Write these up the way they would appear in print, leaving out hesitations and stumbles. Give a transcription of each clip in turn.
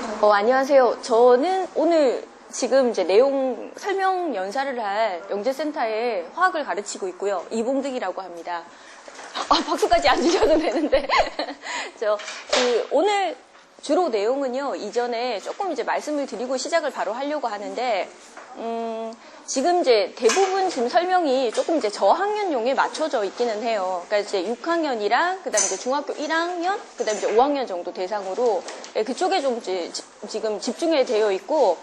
안녕하세요. 저는 오늘 지금 이제 내용 설명 연사를 할 영재센터에 화학을 가르치고 있고요. 이봉득이라고 합니다. 박수까지 안 주셔도 되는데. 오늘 주로 내용은요, 이전에 조금 이제 말씀을 드리고 시작을 바로 하려고 하는데, 지금 이제 대부분 지금 설명이 조금 이제 저학년용에 맞춰져 있기는 해요. 그러니까 이제 6학년이랑, 그 다음에 이제 중학교 1학년, 그 다음에 이제 5학년 정도 대상으로, 그쪽에 좀 지금 집중이 되어 있고,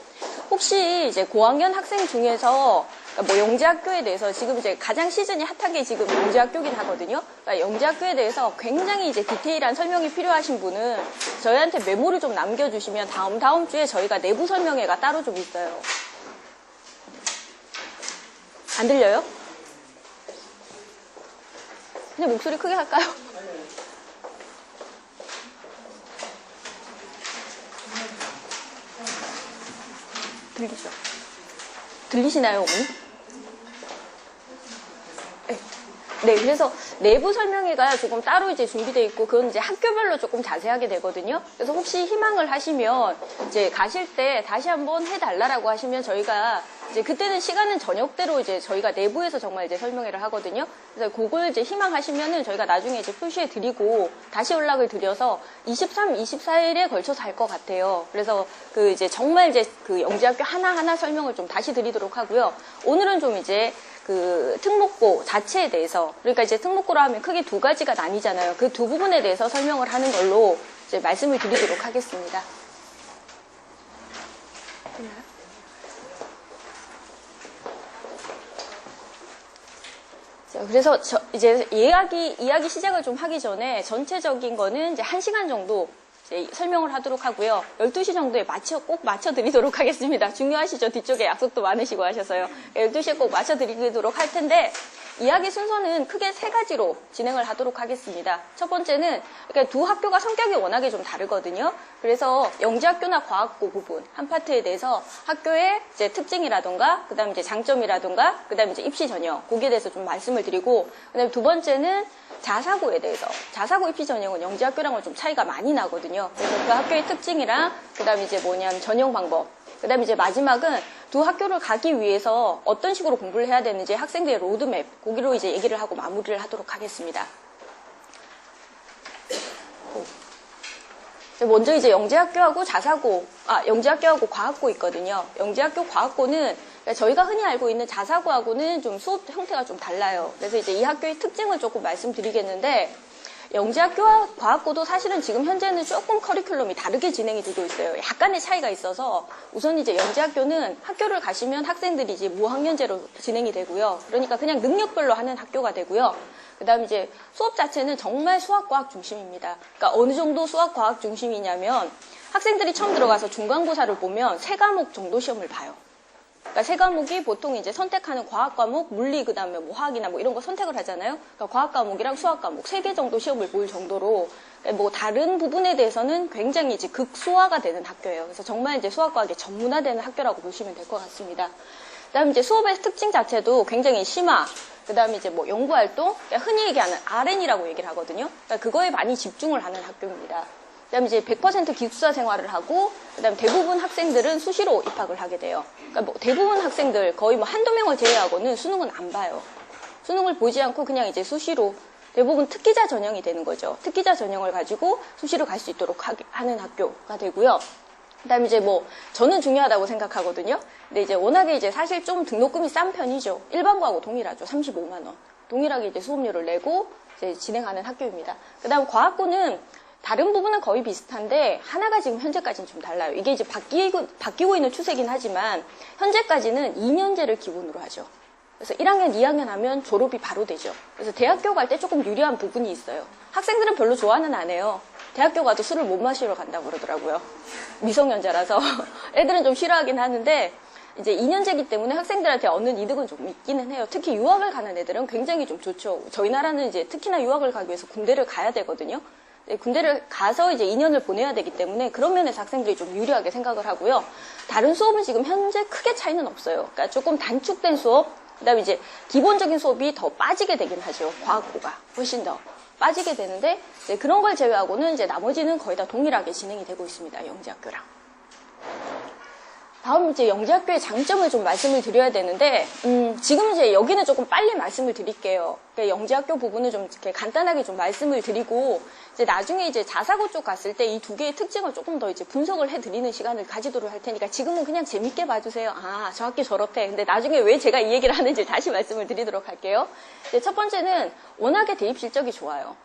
혹시 이제 고학년 학생 중에서, 그러니까 뭐 영재학교에 대해서 지금 이제 가장 시즌이 핫한 게 지금 영재학교긴 하거든요. 그러니까 영재학교에 대해서 굉장히 이제 디테일한 설명이 필요하신 분은 저희한테 메모를 좀 남겨주시면 다음 주에 저희가 내부 설명회가 따로 좀 있어요. 안 들려요? 그냥 목소리 크게 할까요? 들리죠? 들리시나요, 어머니? 네, 그래서 내부 설명회가 조금 따로 이제 준비되어 있고, 그건 이제 학교별로 조금 자세하게 되거든요. 그래서 혹시 희망을 하시면, 이제 가실 때 다시 한번 해달라고 하시면 저희가 이제 그때는 시간은 저녁대로 이제 저희가 내부에서 정말 이제 설명회를 하거든요. 그래서 그걸 이제 희망하시면은 저희가 나중에 이제 표시해 드리고 다시 연락을 드려서 23, 24일에 걸쳐서 할 것 같아요. 그래서 그 이제 정말 이제 그 영재학교 하나하나 설명을 좀 다시 드리도록 하고요. 오늘은 좀 이제 그 특목고 자체에 대해서, 그러니까 이제 특목고로 하면 크게 두 가지가 나뉘잖아요. 그 두 부분에 대해서 설명을 하는 걸로 이제 말씀을 드리도록 하겠습니다. 그래서 이제 이야기 시작을 좀 하기 전에 전체적인 거는 이제 1시간 정도 이제 설명을 하도록 하고요. 12시 정도에 꼭 맞춰드리도록 하겠습니다. 중요하시죠? 뒤쪽에 약속도 많으시고 하셔서요. 12시에 꼭 맞춰드리도록 할 텐데, 이야기 순서는 크게 3가지로 진행을 하도록 하겠습니다. 첫 번째는 그러니까 두 학교가 성격이 워낙에 좀 다르거든요. 그래서 영재학교나 과학고 부분 한 파트에 대해서 학교의 이제 특징이라던가, 그다음에 이제 장점이라던가, 그다음에 이제 입시 전형 거기에 대해서 좀 말씀을 드리고, 그다음에 두 번째는 자사고에 대해서, 자사고 입시 전형은 영재학교랑은 좀 차이가 많이 나거든요. 그래서 그 학교의 특징이랑, 그다음에 이제 뭐냐면 전형 방법, 그다음에 이제 마지막은 두 학교를 가기 위해서 어떤 식으로 공부를 해야 되는지 학생들의 로드맵, 거기로 이제 얘기를 하고 마무리를 하도록 하겠습니다. 먼저 이제 영재학교하고 영재학교하고 과학고 있거든요. 영재학교 과학고는 저희가 흔히 알고 있는 자사고하고는 좀 수업 형태가 좀 달라요. 그래서 이제 이 학교의 특징을 조금 말씀드리겠는데, 영재학교와 과학고도 사실은 지금 현재는 조금 커리큘럼이 다르게 진행이 되고 있어요. 약간의 차이가 있어서 우선 이제 영재학교는 학교를 가시면 학생들이 이제 무학년제로 진행이 되고요. 그러니까 그냥 능력별로 하는 학교가 되고요. 그 다음에 이제 수업 자체는 정말 수학과학 중심입니다. 그러니까 어느 정도 수학과학 중심이냐면 학생들이 처음 들어가서 중간고사를 보면 3과목 정도 시험을 봐요. 그러니까 3과목이 보통 이제 선택하는 과학 과목, 물리, 그 다음에 뭐 화학이나 뭐 이런 거 선택을 하잖아요. 그러니까 과학 과목이랑 수학 과목 3개 정도 시험을 볼 정도로 뭐 다른 부분에 대해서는 굉장히 이제 극소화가 되는 학교예요. 그래서 정말 이제 수학과학에 전문화되는 학교라고 보시면 될 것 같습니다. 그 다음에 이제 수업의 특징 자체도 굉장히 심화, 그 다음에 이제 뭐 연구활동, 흔히 얘기하는 RN이라고 얘기를 하거든요. 그러니까 그거에 많이 집중을 하는 학교입니다. 그 다음에 이제 100% 기숙사 생활을 하고, 그 다음에 대부분 학생들은 수시로 입학을 하게 돼요. 그러니까 뭐 대부분 학생들 거의 뭐 한두 명을 제외하고는 수능은 안 봐요. 수능을 보지 않고 그냥 이제 수시로, 대부분 특기자 전형이 되는 거죠. 특기자 전형을 가지고 수시로 갈 수 있도록 하는 학교가 되고요. 그 다음에 이제 뭐, 저는 중요하다고 생각하거든요. 근데 이제 워낙에 이제 사실 좀 등록금이 싼 편이죠. 일반고하고 동일하죠. 35만원. 동일하게 이제 수업료를 내고 이제 진행하는 학교입니다. 그 다음 과학고는 다른 부분은 거의 비슷한데 하나가 지금 현재까지는 좀 달라요. 이게 이제 바뀌고 있는 추세긴 하지만 현재까지는 2년제를 기본으로 하죠. 그래서 1학년, 2학년 하면 졸업이 바로 되죠. 그래서 대학교 갈 때 조금 유리한 부분이 있어요. 학생들은 별로 좋아는 안 해요. 대학교 가도 술을 못 마시러 간다고 그러더라고요. 미성년자라서. 애들은 좀 싫어하긴 하는데 이제 2년제이기 때문에 학생들한테 얻는 이득은 좀 있기는 해요. 특히 유학을 가는 애들은 굉장히 좀 좋죠. 저희 나라는 이제 특히나 유학을 가기 위해서 군대를 가야 되거든요. 군대를 가서 이제 2년을 보내야 되기 때문에 그런 면에서 학생들이 좀 유리하게 생각을 하고요. 다른 수업은 지금 현재 크게 차이는 없어요. 그러니까 조금 단축된 수업, 그다음에 이제 기본적인 수업이 더 빠지게 되긴 하죠. 과학고가 훨씬 더 빠지게 되는데 이제 그런 걸 제외하고는 이제 나머지는 거의 다 동일하게 진행이 되고 있습니다. 영재학교랑. 다음 이제 영재학교의 장점을 좀 말씀을 드려야 되는데, 지금 이제 여기는 조금 빨리 말씀을 드릴게요. 그러니까 영재학교 부분은 좀 이렇게 간단하게 좀 말씀을 드리고, 이제 나중에 이제 자사고 쪽 갔을 때 이 두 개의 특징을 조금 더 이제 분석을 해드리는 시간을 가지도록 할 테니까 지금은 그냥 재밌게 봐주세요. 아, 저 학교 저렇대. 근데 나중에 왜 제가 이 얘기를 하는지 다시 말씀을 드리도록 할게요. 이제 첫 번째는 워낙에 대입 실적이 좋아요.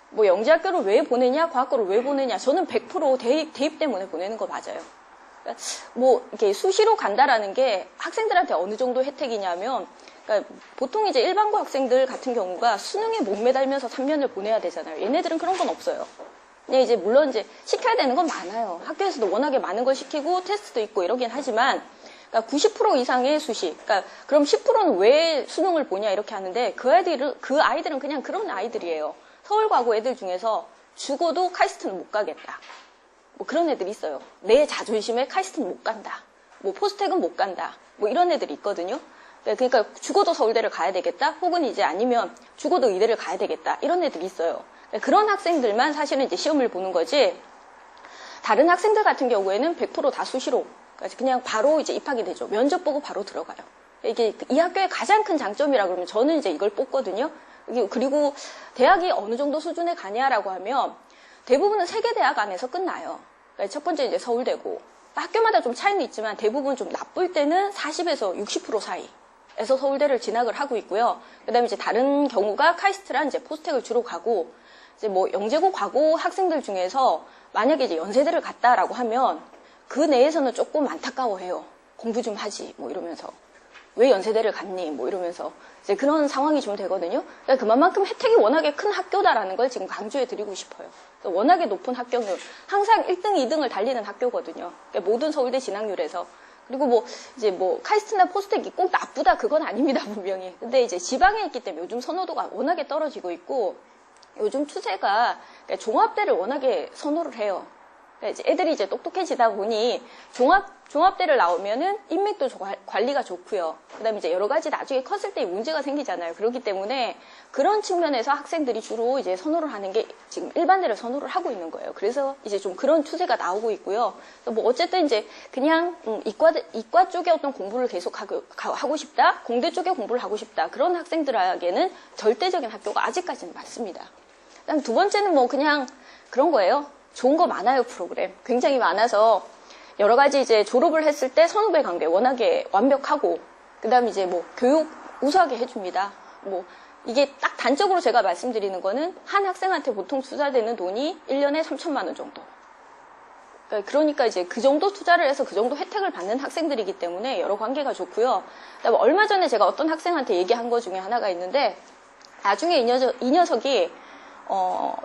뭐 영재학교를 왜 보내냐, 과학고를 왜 보내냐. 저는 100% 대입 때문에 보내는 거 맞아요. 뭐 이렇게 수시로 간다라는 게 학생들한테 어느 정도 혜택이냐면, 그러니까 보통 이제 일반고 학생들 같은 경우가 수능에 못 매달면서 3년을 보내야 되잖아요. 얘네들은 그런 건 없어요. 그냥 이제 물론 이제 시켜야 되는 건 많아요. 학교에서도 워낙에 많은 걸 시키고 테스트도 있고 이러긴 하지만, 그러니까 90% 이상의 수시. 그러니까 그럼 10%는 왜 수능을 보냐 이렇게 하는데 그 아이들은 그냥 그런 아이들이에요. 서울과고 애들 중에서 죽어도 카이스트는 못 가겠다. 뭐 그런 애들이 있어요. 내 자존심에 카이스트는 못 간다. 뭐 포스텍은 못 간다. 뭐 이런 애들이 있거든요. 그러니까 죽어도 서울대를 가야 되겠다. 혹은 이제 아니면 죽어도 의대를 가야 되겠다. 이런 애들이 있어요. 그런 학생들만 사실은 이제 시험을 보는 거지. 다른 학생들 같은 경우에는 100% 다 수시로 그냥 바로 이제 입학이 되죠. 면접 보고 바로 들어가요. 이게 이 학교의 가장 큰 장점이라 그러면 저는 이제 이걸 뽑거든요. 그리고 대학이 어느 정도 수준에 가냐라고 하면 대부분은 세계대학 안에서 끝나요. 그러니까 첫 번째 이제 서울대고, 학교마다 좀 차이는 있지만 대부분 좀 나쁠 때는 40에서 60% 사이에서 서울대를 진학을 하고 있고요. 그 다음에 이제 다른 경우가 카이스트란 이제 포스텍을 주로 가고, 이제 뭐 영재고 과고 학생들 중에서 만약에 이제 연세대를 갔다라고 하면 그 내에서는 조금 안타까워해요. 공부 좀 하지, 뭐 이러면서. 왜 연세대를 갔니? 뭐 이러면서. 이제 그런 상황이 좀 되거든요. 그러니까 그만큼 혜택이 워낙에 큰 학교다라는 걸 지금 강조해 드리고 싶어요. 워낙에 높은 학교는 항상 1등, 2등을 달리는 학교거든요. 그러니까 모든 서울대 진학률에서. 그리고 뭐, 이제 뭐, 카이스트나 포스텍이 꼭 나쁘다, 그건 아닙니다, 분명히. 근데 이제 지방에 있기 때문에 요즘 선호도가 워낙에 떨어지고 있고, 요즘 추세가 그러니까 종합대를 워낙에 선호를 해요. 그러니까 이제 애들이 이제 똑똑해지다 보니 종합대를 나오면은 인맥도 관리가 좋고요. 그다음에 이제 여러 가지 나중에 컸을 때 문제가 생기잖아요. 그렇기 때문에 그런 측면에서 학생들이 주로 이제 선호를 하는 게 지금 일반대를 선호를 하고 있는 거예요. 그래서 이제 좀 그런 추세가 나오고 있고요. 뭐 어쨌든 이제 그냥 이과 쪽에 어떤 공부를 계속 하고 싶다, 공대 쪽에 공부를 하고 싶다 그런 학생들에게는 절대적인 학교가 아직까지는 맞습니다. 그다음 두 번째는 뭐 그냥 그런 거예요. 좋은 거 많아요, 프로그램. 굉장히 많아서 여러 가지 이제 졸업을 했을 때 선후배 관계 워낙에 완벽하고, 그 다음에 이제 뭐 교육 우수하게 해줍니다. 뭐 이게 딱 단적으로 제가 말씀드리는 거는 한 학생한테 보통 투자되는 돈이 1년에 3천만 원 정도. 그러니까 이제 그 정도 투자를 해서 그 정도 혜택을 받는 학생들이기 때문에 여러 관계가 좋고요. 그다음에 얼마 전에 제가 어떤 학생한테 얘기한 거 중에 하나가 있는데, 나중에 이 녀석이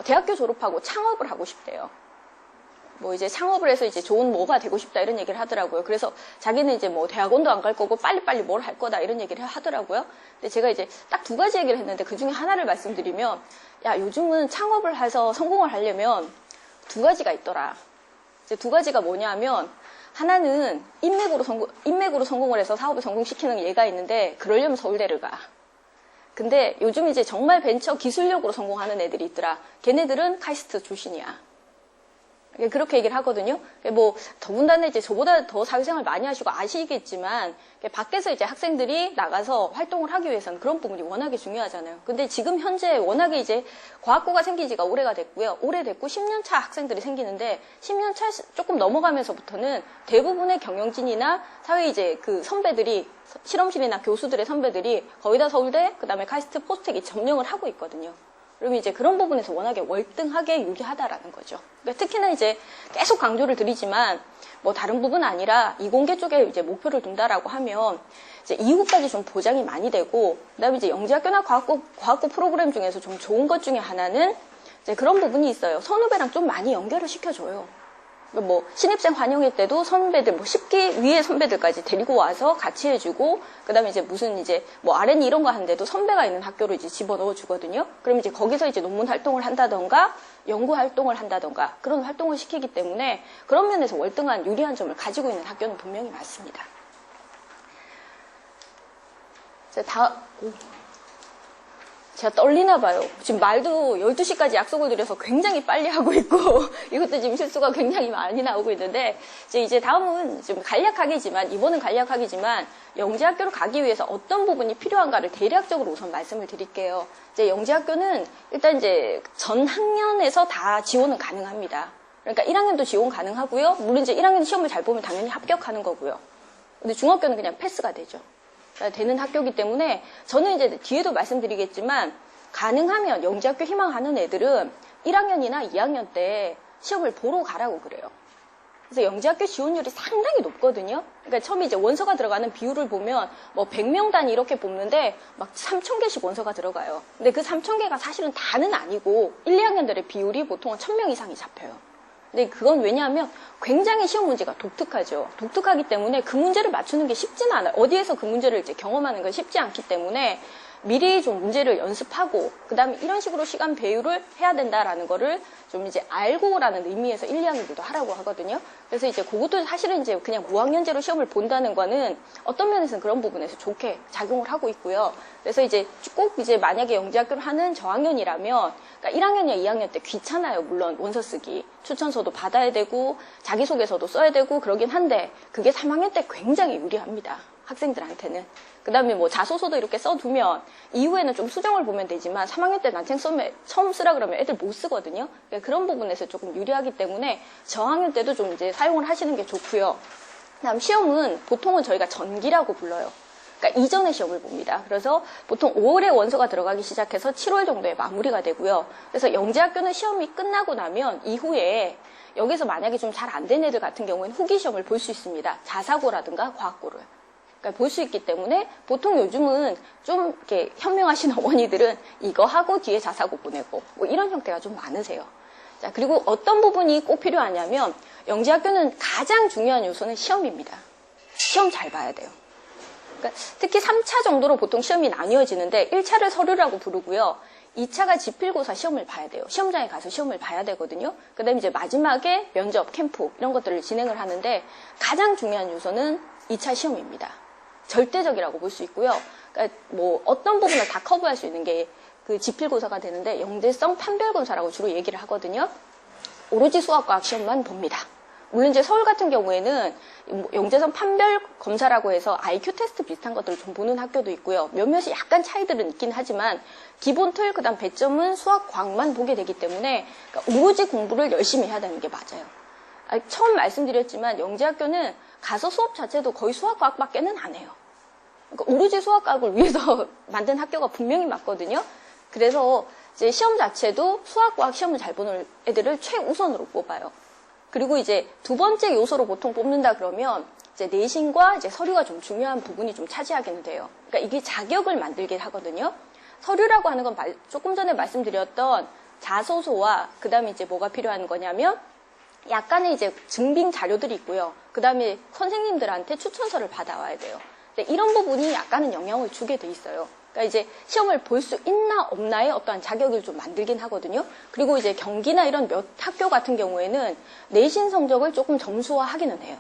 대학교 졸업하고 창업을 하고 싶대요. 뭐 이제 창업을 해서 이제 좋은 뭐가 되고 싶다 이런 얘기를 하더라고요. 그래서 자기는 이제 뭐 대학원도 안 갈 거고 빨리빨리 뭘 할 거다 이런 얘기를 하더라고요. 근데 제가 이제 딱 두 가지 얘기를 했는데 그 중에 하나를 말씀드리면, 야, 요즘은 창업을 해서 성공을 하려면 두 가지가 있더라. 이제 두 가지가 뭐냐면, 하나는 인맥으로 성공을 해서 사업을 성공시키는 얘가 있는데, 그러려면 서울대를 가. 근데 요즘 이제 정말 벤처 기술력으로 성공하는 애들이 있더라. 걔네들은 카이스트 출신이야. 그렇게 얘기를 하거든요. 뭐 더군다나 이제 저보다 더 사회생활 많이 하시고 아시겠지만, 밖에서 이제 학생들이 나가서 활동을 하기 위해서는 그런 부분이 워낙에 중요하잖아요. 근데 지금 현재 워낙에 이제 과학고가 생긴 지가 오래됐고 10년 차 학생들이 생기는데, 10년 차 조금 넘어가면서부터는 대부분의 경영진이나 사회 이제 그 선배들이, 실험실이나 교수들의 선배들이 거의 다 서울대, 그 다음에 카이스트, 포스텍이 점령을 하고 있거든요. 그러면 이제 그런 부분에서 워낙에 월등하게 유리하다라는 거죠. 그러니까 특히나 이제 계속 강조를 드리지만, 뭐 다른 부분 아니라 이공계 쪽에 이제 목표를 둔다라고 하면 이제 이후까지 좀 보장이 많이 되고, 그다음에 이제 영재학교나 과학고 프로그램 중에서 좀 좋은 것 중에 하나는 이제 그런 부분이 있어요. 선후배랑 좀 많이 연결을 시켜줘요. 뭐 신입생 환영회 때도 선배들 뭐 10기 위의 선배들까지 데리고 와서 같이 해주고, 그다음에 이제 무슨 이제 뭐 R&D 이런 거 하는데도 선배가 있는 학교로 이제 집어넣어 주거든요. 그럼 이제 거기서 이제 논문 활동을 한다던가 연구 활동을 한다던가 그런 활동을 시키기 때문에 그런 면에서 월등한 유리한 점을 가지고 있는 학교는 분명히 맞습니다. 제가 떨리나 봐요. 지금 말도 12시까지 약속을 드려서 굉장히 빨리 하고 있고, 이것도 지금 실수가 굉장히 많이 나오고 있는데, 이제 다음은 좀 간략하게지만, 이번은 간략하게지만, 영재학교로 가기 위해서 어떤 부분이 필요한가를 대략적으로 우선 말씀을 드릴게요. 이제 영재학교는 일단 이제 전 학년에서 다 지원은 가능합니다. 그러니까 1학년도 지원 가능하고요. 물론 이제 1학년 시험을 잘 보면 당연히 합격하는 거고요. 근데 중학교는 그냥 패스가 되죠. 되는 학교이기 때문에 저는 이제 뒤에도 말씀드리겠지만 가능하면 영재학교 희망하는 애들은 1학년이나 2학년 때 시험을 보러 가라고 그래요. 그래서 영재학교 지원율이 상당히 높거든요. 그러니까 처음에 이제 원서가 들어가는 비율을 보면 뭐 100명 단위 이렇게 뽑는데 막 3,000개씩 원서가 들어가요. 근데 그 3,000개가 사실은 다는 아니고 1, 2학년들의 비율이 보통은 1,000명 이상이 잡혀요. 근데 그건 왜냐하면 굉장히 시험 문제가 독특하죠. 독특하기 때문에 그 문제를 맞추는 게 쉽지는 않아요. 어디에서 그 문제를 이제 경험하는 건 쉽지 않기 때문에 미리 좀 문제를 연습하고 그다음에 이런 식으로 시간 배율을 해야 된다라는 거를 좀 이제 알고라는 의미에서 1, 2학년들도 하라고 하거든요. 그래서 이제 그것도 사실은 이제 그냥 무학년제로 시험을 본다는 거는 어떤 면에서는 그런 부분에서 좋게 작용을 하고 있고요. 그래서 이제 꼭 이제 만약에 영재학교를 하는 저학년이라면 그러니까 1학년이나 2학년 때 귀찮아요. 물론 원서 쓰기, 추천서도 받아야 되고 자기소개서도 써야 되고 그러긴 한데 그게 3학년 때 굉장히 유리합니다. 학생들한테는. 그 다음에 뭐 자소서도 이렇게 써두면 이후에는 좀 수정을 보면 되지만 3학년 때 난생 처음 쓰라 그러면 애들 못 쓰거든요. 그러니까 그런 부분에서 조금 유리하기 때문에 저학년 때도 좀 이제 사용을 하시는 게 좋고요. 그다음 시험은 보통은 저희가 전기라고 불러요. 그러니까 이전에 시험을 봅니다. 그래서 보통 5월에 원서가 들어가기 시작해서 7월 정도에 마무리가 되고요. 그래서 영재학교는 시험이 끝나고 나면 이후에 여기서 만약에 좀 잘 안 된 애들 같은 경우에는 후기 시험을 볼 수 있습니다. 자사고라든가 과학고를. 그러니까 볼 수 있기 때문에 보통 요즘은 좀 이렇게 현명하신 어머니들은 이거 하고 뒤에 자사고 보내고 뭐 이런 형태가 좀 많으세요. 자, 그리고 어떤 부분이 꼭 필요하냐면 영재학교는 가장 중요한 요소는 시험입니다. 시험 잘 봐야 돼요. 그러니까 특히 3차 정도로 보통 시험이 나뉘어지는데 1차를 서류라고 부르고요. 2차가 지필고사 시험을 봐야 돼요. 시험장에 가서 시험을 봐야 되거든요. 그 다음에 이제 마지막에 면접, 캠프 이런 것들을 진행을 하는데 가장 중요한 요소는 2차 시험입니다. 절대적이라고 볼 수 있고요. 그러니까 뭐 어떤 부분을 다 커버할 수 있는 게 그 지필고사가 되는데 영재성 판별검사라고 주로 얘기를 하거든요. 오로지 수학과학 시험만 봅니다. 물론 이제 서울 같은 경우에는 영재성 판별검사라고 해서 IQ 테스트 비슷한 것들을 좀 보는 학교도 있고요. 몇몇이 약간 차이들은 있긴 하지만 기본 틀, 그 다음 배점은 수학, 과학만 보게 되기 때문에 그러니까 오로지 공부를 열심히 해야 되는 게 맞아요. 처음 말씀드렸지만 영재학교는 가서 수업 자체도 거의 수학과학밖에는 안 해요. 그러니까 오로지 수학과학을 위해서 만든 학교가 분명히 맞거든요. 그래서 이제 시험 자체도 수학과학 시험을 잘 보는 애들을 최우선으로 뽑아요. 그리고 이제 두 번째 요소로 보통 뽑는다 그러면 이제 내신과 이제 서류가 좀 중요한 부분이 좀 차지하기는 돼요. 그러니까 이게 자격을 만들게 하거든요. 서류라고 하는 건 조금 전에 말씀드렸던 자소서와 그 다음에 이제 뭐가 필요한 거냐면 약간의 이제 증빙 자료들이 있고요. 그 다음에 선생님들한테 추천서를 받아와야 돼요. 근데 이런 부분이 약간은 영향을 주게 돼 있어요. 그러니까 이제 시험을 볼 수 있나 없나의 어떠한 자격을 좀 만들긴 하거든요. 그리고 이제 경기나 이런 몇 학교 같은 경우에는 내신 성적을 조금 점수화하기는 해요.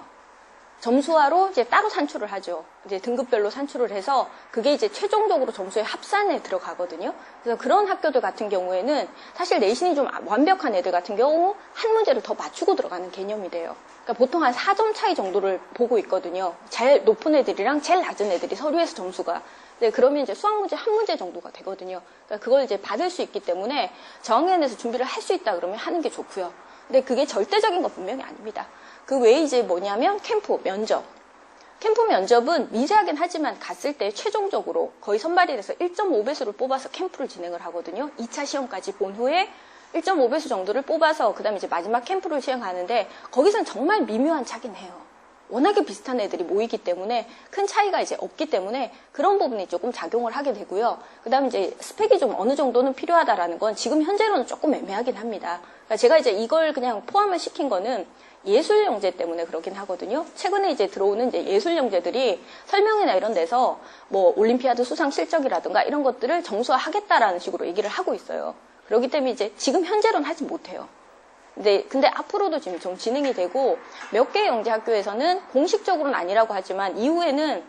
점수화로 이제 따로 산출을 하죠. 이제 등급별로 산출을 해서 그게 이제 최종적으로 점수의 합산에 들어가거든요. 그래서 그런 학교들 같은 경우에는 사실 내신이 좀 완벽한 애들 같은 경우 한 문제를 더 맞추고 들어가는 개념이 돼요. 그러니까 보통 한 4점 차이 정도를 보고 있거든요. 제일 높은 애들이랑 제일 낮은 애들이 서류에서 점수가. 네, 그러면 이제 수학 문제 한 문제 정도가 되거든요. 그러니까 그걸 이제 받을 수 있기 때문에 저학년에서 준비를 할 수 있다 그러면 하는 게 좋고요. 근데 그게 절대적인 건 분명히 아닙니다. 그 외에 이제 뭐냐면 캠프, 면접. 캠프 면접은 미세하긴 하지만 갔을 때 최종적으로 거의 선발이 돼서 1.5배수를 뽑아서 캠프를 진행을 하거든요. 2차 시험까지 본 후에 1.5배수 정도를 뽑아서 그 다음에 이제 마지막 캠프를 시행하는데 거기서는 정말 미묘한 차긴 해요. 워낙에 비슷한 애들이 모이기 때문에 큰 차이가 이제 없기 때문에 그런 부분이 조금 작용을 하게 되고요. 그 다음에 이제 스펙이 좀 어느 정도는 필요하다라는 건 지금 현재로는 조금 애매하긴 합니다. 그러니까 제가 이제 이걸 그냥 포함을 시킨 거는 예술영재 때문에 그러긴 하거든요. 최근에 이제 들어오는 이제 예술영재들이 설명회나 이런 데서 뭐 올림피아드 수상 실적이라든가 이런 것들을 점수화하겠다라는 식으로 얘기를 하고 있어요. 그렇기 때문에 이제 지금 현재로는 하지 못해요. 근데 앞으로도 지금 좀 진행이 되고 몇 개의 영재학교에서는 공식적으로는 아니라고 하지만 이후에는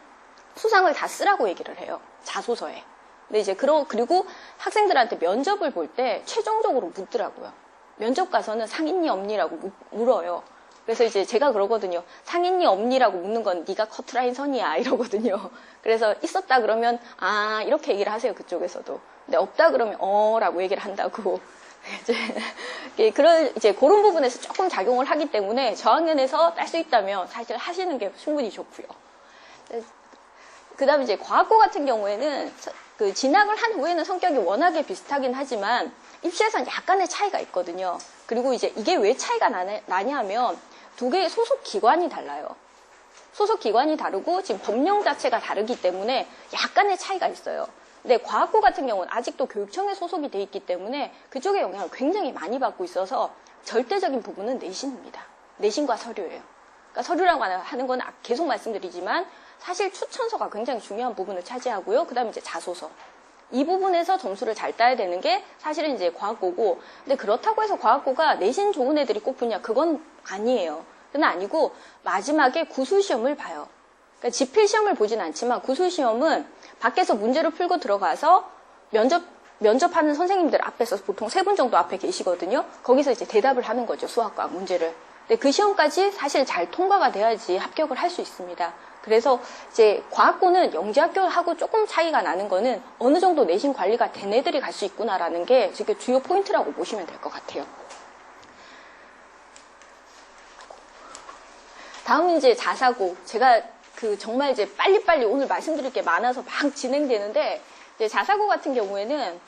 수상을 다 쓰라고 얘기를 해요. 자소서에. 근데 이제 그리고 학생들한테 면접을 볼 때 최종적으로 묻더라고요. 면접 가서는 상있니 없니라고 물어요. 그래서 이제 제가 그러거든요. 상있니 없니라고 묻는 건 네가 커트라인 선이야 이러거든요. 그래서 있었다 그러면 아 이렇게 얘기를 하세요. 그쪽에서도. 근데 없다 그러면 라고 얘기를 한다고. 이제 그런 부분에서 조금 작용을 하기 때문에 저학년에서 딸 수 있다면 사실 하시는 게 충분히 좋고요. 그 다음에 이제 과학고 같은 경우에는 그 진학을 한 후에는 성격이 워낙에 비슷하긴 하지만 입시에서는 약간의 차이가 있거든요. 그리고 이제 이게 왜 차이가 나냐 하면 두 개의 소속 기관이 달라요. 소속 기관이 다르고 지금 법령 자체가 다르기 때문에 약간의 차이가 있어요. 근데 과학고 같은 경우는 아직도 교육청에 소속이 돼 있기 때문에 그쪽의 영향을 굉장히 많이 받고 있어서 절대적인 부분은 내신입니다. 내신과 서류예요. 그러니까 서류라고 하는 건 계속 말씀드리지만 사실 추천서가 굉장히 중요한 부분을 차지하고요. 그 다음에 이제 자소서. 이 부분에서 점수를 잘 따야 되는 게 사실은 이제 과학고고, 근데 그렇다고 해서 과학고가 내신 좋은 애들이 꼭 붙냐? 그건 아니에요. 그건 아니고 마지막에 구술시험을 봐요. 그러니까 지필시험을 보진 않지만 구술시험은 밖에서 문제를 풀고 들어가서 면접하는 선생님들 앞에서 보통 3분 정도 앞에 계시거든요. 거기서 이제 대답을 하는 거죠. 수학과 문제를. 근데 그 시험까지 사실 잘 통과가 돼야지 합격을 할 수 있습니다. 그래서 이제 과학고는 영재학교하고 조금 차이가 나는 거는 어느 정도 내신 관리가 된 애들이 갈 수 있구나라는 게 지금 주요 포인트라고 보시면 될 것 같아요. 다음은 이제 자사고. 제가 정말 이제 빨리빨리 오늘 말씀드릴 게 많아서 막 진행되는데, 이제 자사고 같은 경우에는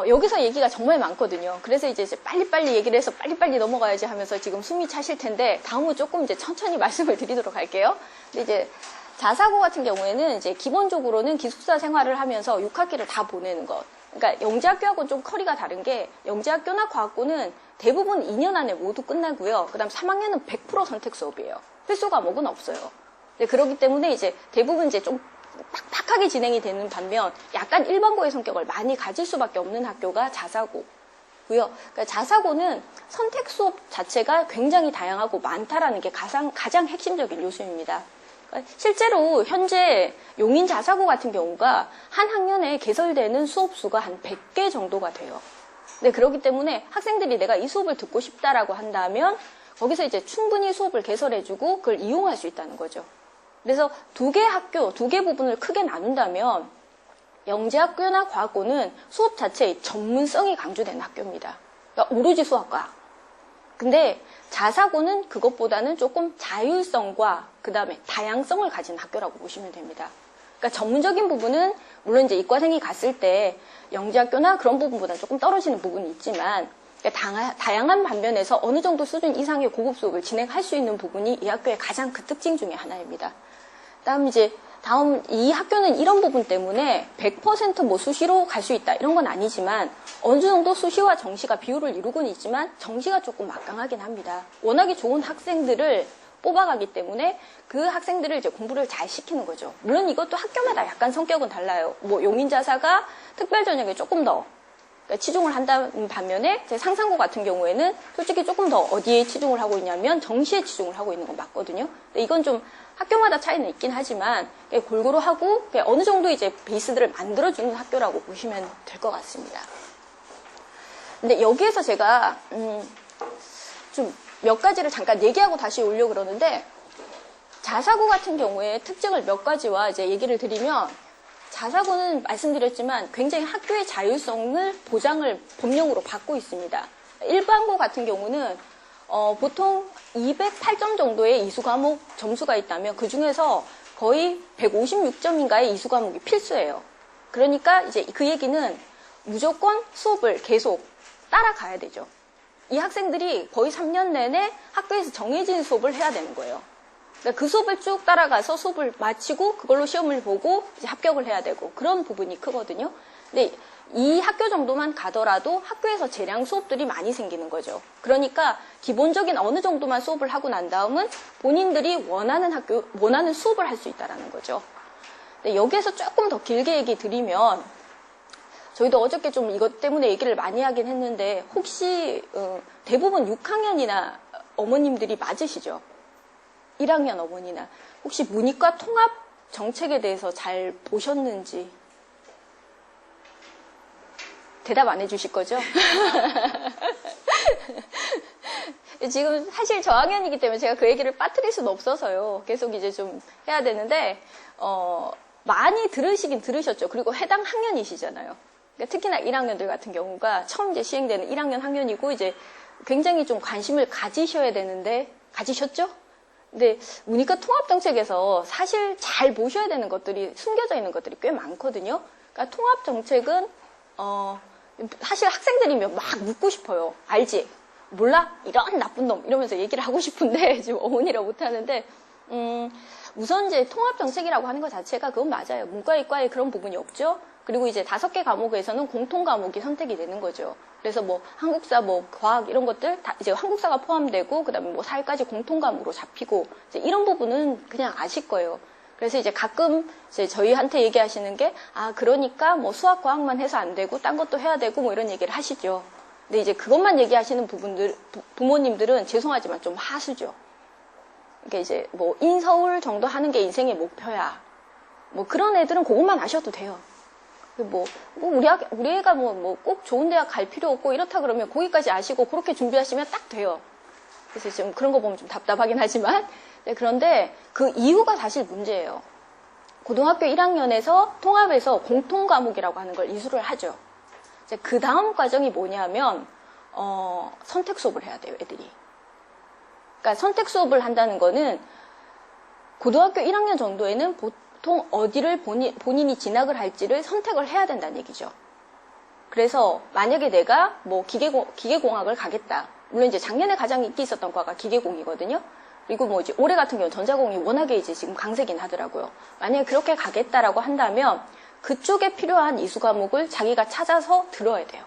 여기서 얘기가 정말 많거든요. 그래서 이제 빨리빨리 얘기를 해서 빨리빨리 넘어가야지 하면서 지금 숨이 차실 텐데, 다음은 조금 이제 천천히 말씀을 드리도록 할게요. 근데 이제 자사고 같은 경우에는 이제 기본적으로는 기숙사 생활을 하면서 6학기를 다 보내는 것. 그러니까 영재학교하고는 좀 커리가 다른 게, 영재학교나 과학고는 대부분 2년 안에 모두 끝나고요. 그 다음 3학년은 100% 선택 수업이에요. 필수 과목은 없어요. 네, 그렇기 때문에 이제 대부분 이제 좀 팍팍하게 진행이 되는 반면 약간 일반고의 성격을 많이 가질 수밖에 없는 학교가 자사고고요. 그러니까 자사고는 선택 수업 자체가 굉장히 다양하고 많다라는 게 가장 핵심적인 요소입니다. 그러니까 실제로 현재 용인 자사고 같은 경우가 한 학년에 개설되는 수업 수가 한 100개 정도가 돼요. 네, 그렇기 때문에 학생들이 내가 이 수업을 듣고 싶다라고 한다면 거기서 이제 충분히 수업을 개설해주고 그걸 이용할 수 있다는 거죠. 그래서 두 개 부분을 크게 나눈다면 영재학교나 과학고는 수업 자체의 전문성이 강조되는 학교입니다. 그러니까 오로지 수학과. 근데 자사고는 그것보다는 조금 자율성과 그 다음에 다양성을 가진 학교라고 보시면 됩니다. 그러니까 전문적인 부분은 물론 이제 이과생이 갔을 때 영재학교나 그런 부분보다는 조금 떨어지는 부분이 있지만 그러니까 다양한 반면에서 어느 정도 수준 이상의 고급 수업을 진행할 수 있는 부분이 이 학교의 가장 큰 특징 중에 하나입니다. 다음 이 학교는 이런 부분 때문에 100% 뭐 수시로 갈 수 있다 이런 건 아니지만 어느 정도 수시와 정시가 비율을 이루고는 있지만 정시가 조금 막강하긴 합니다. 워낙에 좋은 학생들을 뽑아가기 때문에 그 학생들을 이제 공부를 잘 시키는 거죠. 물론 이것도 학교마다 약간 성격은 달라요. 뭐 용인자사가 특별 전형에 조금 더 치중을 한다는 반면에 제 상상고 같은 경우에는 솔직히 조금 더 어디에 치중을 하고 있냐면 정시에 치중을 하고 있는 건 맞거든요. 근데 이건 좀 학교마다 차이는 있긴 하지만 골고루 하고 어느 정도 이제 베이스들을 만들어주는 학교라고 보시면 될 것 같습니다. 근데 여기에서 제가 좀 몇 가지를 잠깐 얘기하고 다시 오려고 그러는데 자사고 같은 경우에 특징을 몇 가지와 이제 얘기를 드리면 자사고는 말씀드렸지만 굉장히 학교의 자율성을 보장을 법령으로 받고 있습니다. 일반고 같은 경우는 보통 208점 정도의 이수 과목 점수가 있다면 그 중에서 거의 156점인가의 이수 과목이 필수예요. 그러니까 이제 그 얘기는 무조건 수업을 계속 따라가야 되죠. 이 학생들이 거의 3년 내내 학교에서 정해진 수업을 해야 되는 거예요. 그러니까 그 수업을 쭉 따라가서 수업을 마치고 그걸로 시험을 보고 이제 합격을 해야 되고 그런 부분이 크거든요. 근데 이 학교 정도만 가더라도 학교에서 재량 수업들이 많이 생기는 거죠. 그러니까 기본적인 어느 정도만 수업을 하고 난 다음은 본인들이 원하는 수업을 할 수 있다는 거죠. 근데 여기에서 조금 더 길게 얘기 드리면 저희도 어저께 좀 이것 때문에 얘기를 많이 하긴 했는데 혹시 대부분 6학년이나 어머님들이 맞으시죠? 1학년 어머니나 혹시 문이과 통합 정책에 대해서 잘 보셨는지 대답 안 해주실 거죠? 지금 사실 저학년이기 때문에 제가 그 얘기를 빠뜨릴 수는 없어서요. 계속 이제 좀 해야 되는데, 많이 들으시긴 들으셨죠. 그리고 해당 학년이시잖아요. 그러니까 특히나 1학년들 같은 경우가 처음 이제 시행되는 1학년 학년이고 이제 굉장히 좀 관심을 가지셔야 되는데, 가지셨죠? 근데 문이과 통합정책에서 사실 잘 보셔야 되는 것들이 숨겨져 있는 것들이 꽤 많거든요. 그러니까 통합정책은 사실 학생들이면 막 묻고 싶어요. 알지? 몰라? 이런 나쁜 놈 이러면서 얘기를 하고 싶은데 지금 어머니라 못하는데 우선 이제 통합정책이라고 하는 것 자체가 그건 맞아요. 문과, 이과에 그런 부분이 없죠. 그리고 이제 5개 과목에서는 공통 과목이 선택이 되는 거죠. 그래서 뭐 한국사, 뭐 과학 이런 것들 다 이제 한국사가 포함되고 그다음에 뭐 사회까지 공통 과목으로 잡히고 이제 이런 부분은 그냥 아실 거예요. 그래서 이제 가끔 이제 저희한테 얘기하시는 게 그러니까 뭐 수학, 과학만 해서 안 되고 딴 것도 해야 되고 뭐 이런 얘기를 하시죠. 근데 이제 그것만 얘기하시는 부모님들은 죄송하지만 좀 하수죠. 그러니까 이제 뭐 인서울 정도 하는 게 인생의 목표야. 뭐 그런 애들은 그것만 아셔도 돼요. 우리 애가 꼭 좋은 대학 갈 필요 없고 이렇다 그러면 거기까지 아시고 그렇게 준비하시면 딱 돼요. 그래서 지금 그런 거 보면 좀 답답하긴 하지만 네, 그런데 그 이유가 사실 문제예요. 고등학교 1학년에서 통합해서 공통 과목이라고 하는 걸 이수를 하죠. 이제 그 다음 과정이 뭐냐면 선택 수업을 해야 돼요, 애들이. 그러니까 선택 수업을 한다는 거는 고등학교 1학년 정도에는 보통 어디를 본인이 진학을 할지를 선택을 해야 된다는 얘기죠. 그래서 만약에 내가 뭐 기계공학을 가겠다. 물론 이제 작년에 가장 인기 있었던 과가 기계공이거든요. 그리고 뭐 이제 올해 같은 경우는 전자공이 워낙에 이제 지금 강세긴 하더라고요. 만약에 그렇게 가겠다라고 한다면 그쪽에 필요한 이수 과목을 자기가 찾아서 들어야 돼요.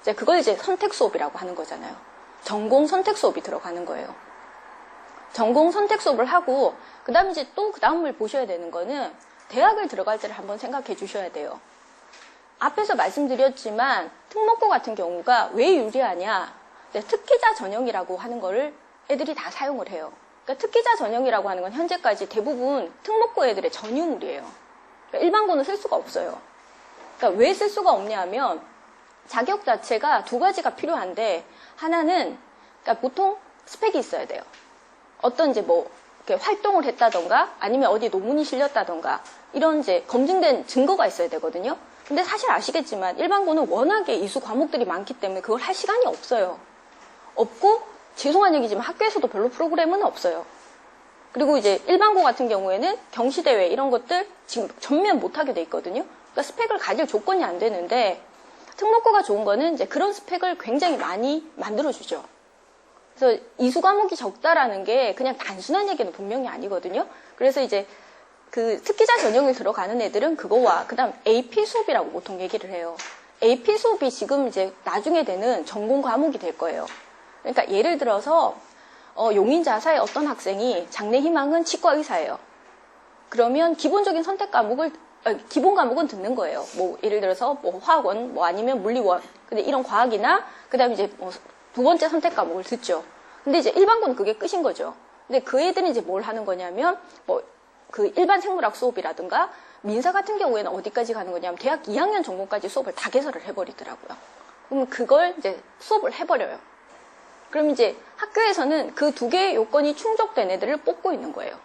이제 그걸 이제 선택 수업이라고 하는 거잖아요. 전공 선택 수업이 들어가는 거예요. 전공 선택 수업을 하고 그다음에 이제 또 그 다음을 보셔야 되는 거는 대학을 들어갈 때를 한번 생각해 주셔야 돼요. 앞에서 말씀드렸지만 특목고 같은 경우가 왜 유리하냐? 특기자 전형이라고 하는 거를 애들이 다 사용을 해요. 그러니까 특기자 전형이라고 하는 건 현재까지 대부분 특목고 애들의 전유물이에요. 그러니까 일반고는 쓸 수가 없어요. 그러니까 왜 쓸 수가 없냐 하면 자격 자체가 두 가지가 필요한데 하나는 그러니까 보통 스펙이 있어야 돼요. 어떤 이제 뭐 이렇게 활동을 했다던가 아니면 어디 논문이 실렸다던가 이런 이제 검증된 증거가 있어야 되거든요. 근데 사실 아시겠지만 일반고는 워낙에 이수 과목들이 많기 때문에 그걸 할 시간이 없어요. 없고 죄송한 얘기지만 학교에서도 별로 프로그램은 없어요. 그리고 이제 일반고 같은 경우에는 경시대회 이런 것들 지금 전면 못하게 돼 있거든요. 그러니까 스펙을 가질 조건이 안 되는데 특목고가 좋은 거는 이제 그런 스펙을 굉장히 많이 만들어주죠. 그래서 이수 과목이 적다라는 게 그냥 단순한 얘기는 분명히 아니거든요. 그래서 이제 그 특기자 전형을 들어가는 애들은 그거와 그다음 AP 수업이라고 보통 얘기를 해요. AP 수업이 지금 이제 나중에 되는 전공 과목이 될 거예요. 그러니까 예를 들어서 용인자사의 어떤 학생이 장래 희망은 치과 의사예요. 그러면 기본적인 선택 과목을 기본 과목은 듣는 거예요. 뭐 예를 들어서 뭐 화학원, 뭐 아니면 물리원, 근데 이런 과학이나 그다음에 이제 뭐 두 번째 선택 과목을 듣죠. 근데 이제 일반고는 그게 끝인 거죠. 근데 그 애들은 이제 뭘 하는 거냐면 뭐 그 일반 생물학 수업이라든가 민사 같은 경우에는 어디까지 가는 거냐면 대학 2학년 전공까지 수업을 다 개설을 해버리더라고요. 그럼 그걸 이제 수업을 해버려요. 그럼 이제 학교에서는 그 두 개의 요건이 충족된 애들을 뽑고 있는 거예요.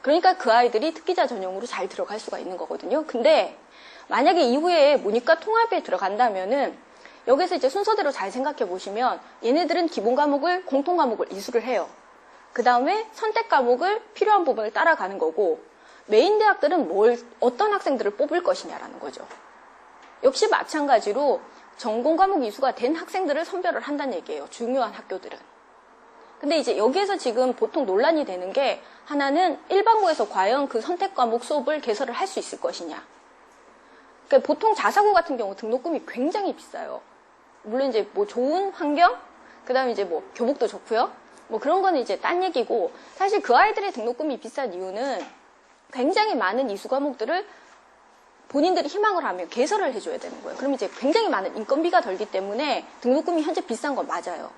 그러니까 그 아이들이 특기자 전형으로 잘 들어갈 수가 있는 거거든요. 근데 만약에 이후에 문이과 통합에 들어간다면은 여기서 이제 순서대로 잘 생각해 보시면 얘네들은 기본 과목을 공통 과목을 이수를 해요. 그 다음에 선택 과목을 필요한 부분을 따라가는 거고 메인 대학들은 어떤 학생들을 뽑을 것이냐라는 거죠. 역시 마찬가지로 전공 과목 이수가 된 학생들을 선별을 한다는 얘기예요. 중요한 학교들은. 근데 이제 여기에서 지금 보통 논란이 되는 게 하나는 일반고에서 과연 그 선택 과목 수업을 개설을 할 수 있을 것이냐. 그러니까 보통 자사고 같은 경우 등록금이 굉장히 비싸요. 물론 이제 뭐 좋은 환경, 그 다음에 이제 뭐 교복도 좋고요. 뭐 그런 거는 이제 딴 얘기고 사실 그 아이들의 등록금이 비싼 이유는 굉장히 많은 이수 과목들을 본인들이 희망을 하면 개설을 해줘야 되는 거예요. 그럼 이제 굉장히 많은 인건비가 들기 때문에 등록금이 현재 비싼 건 맞아요.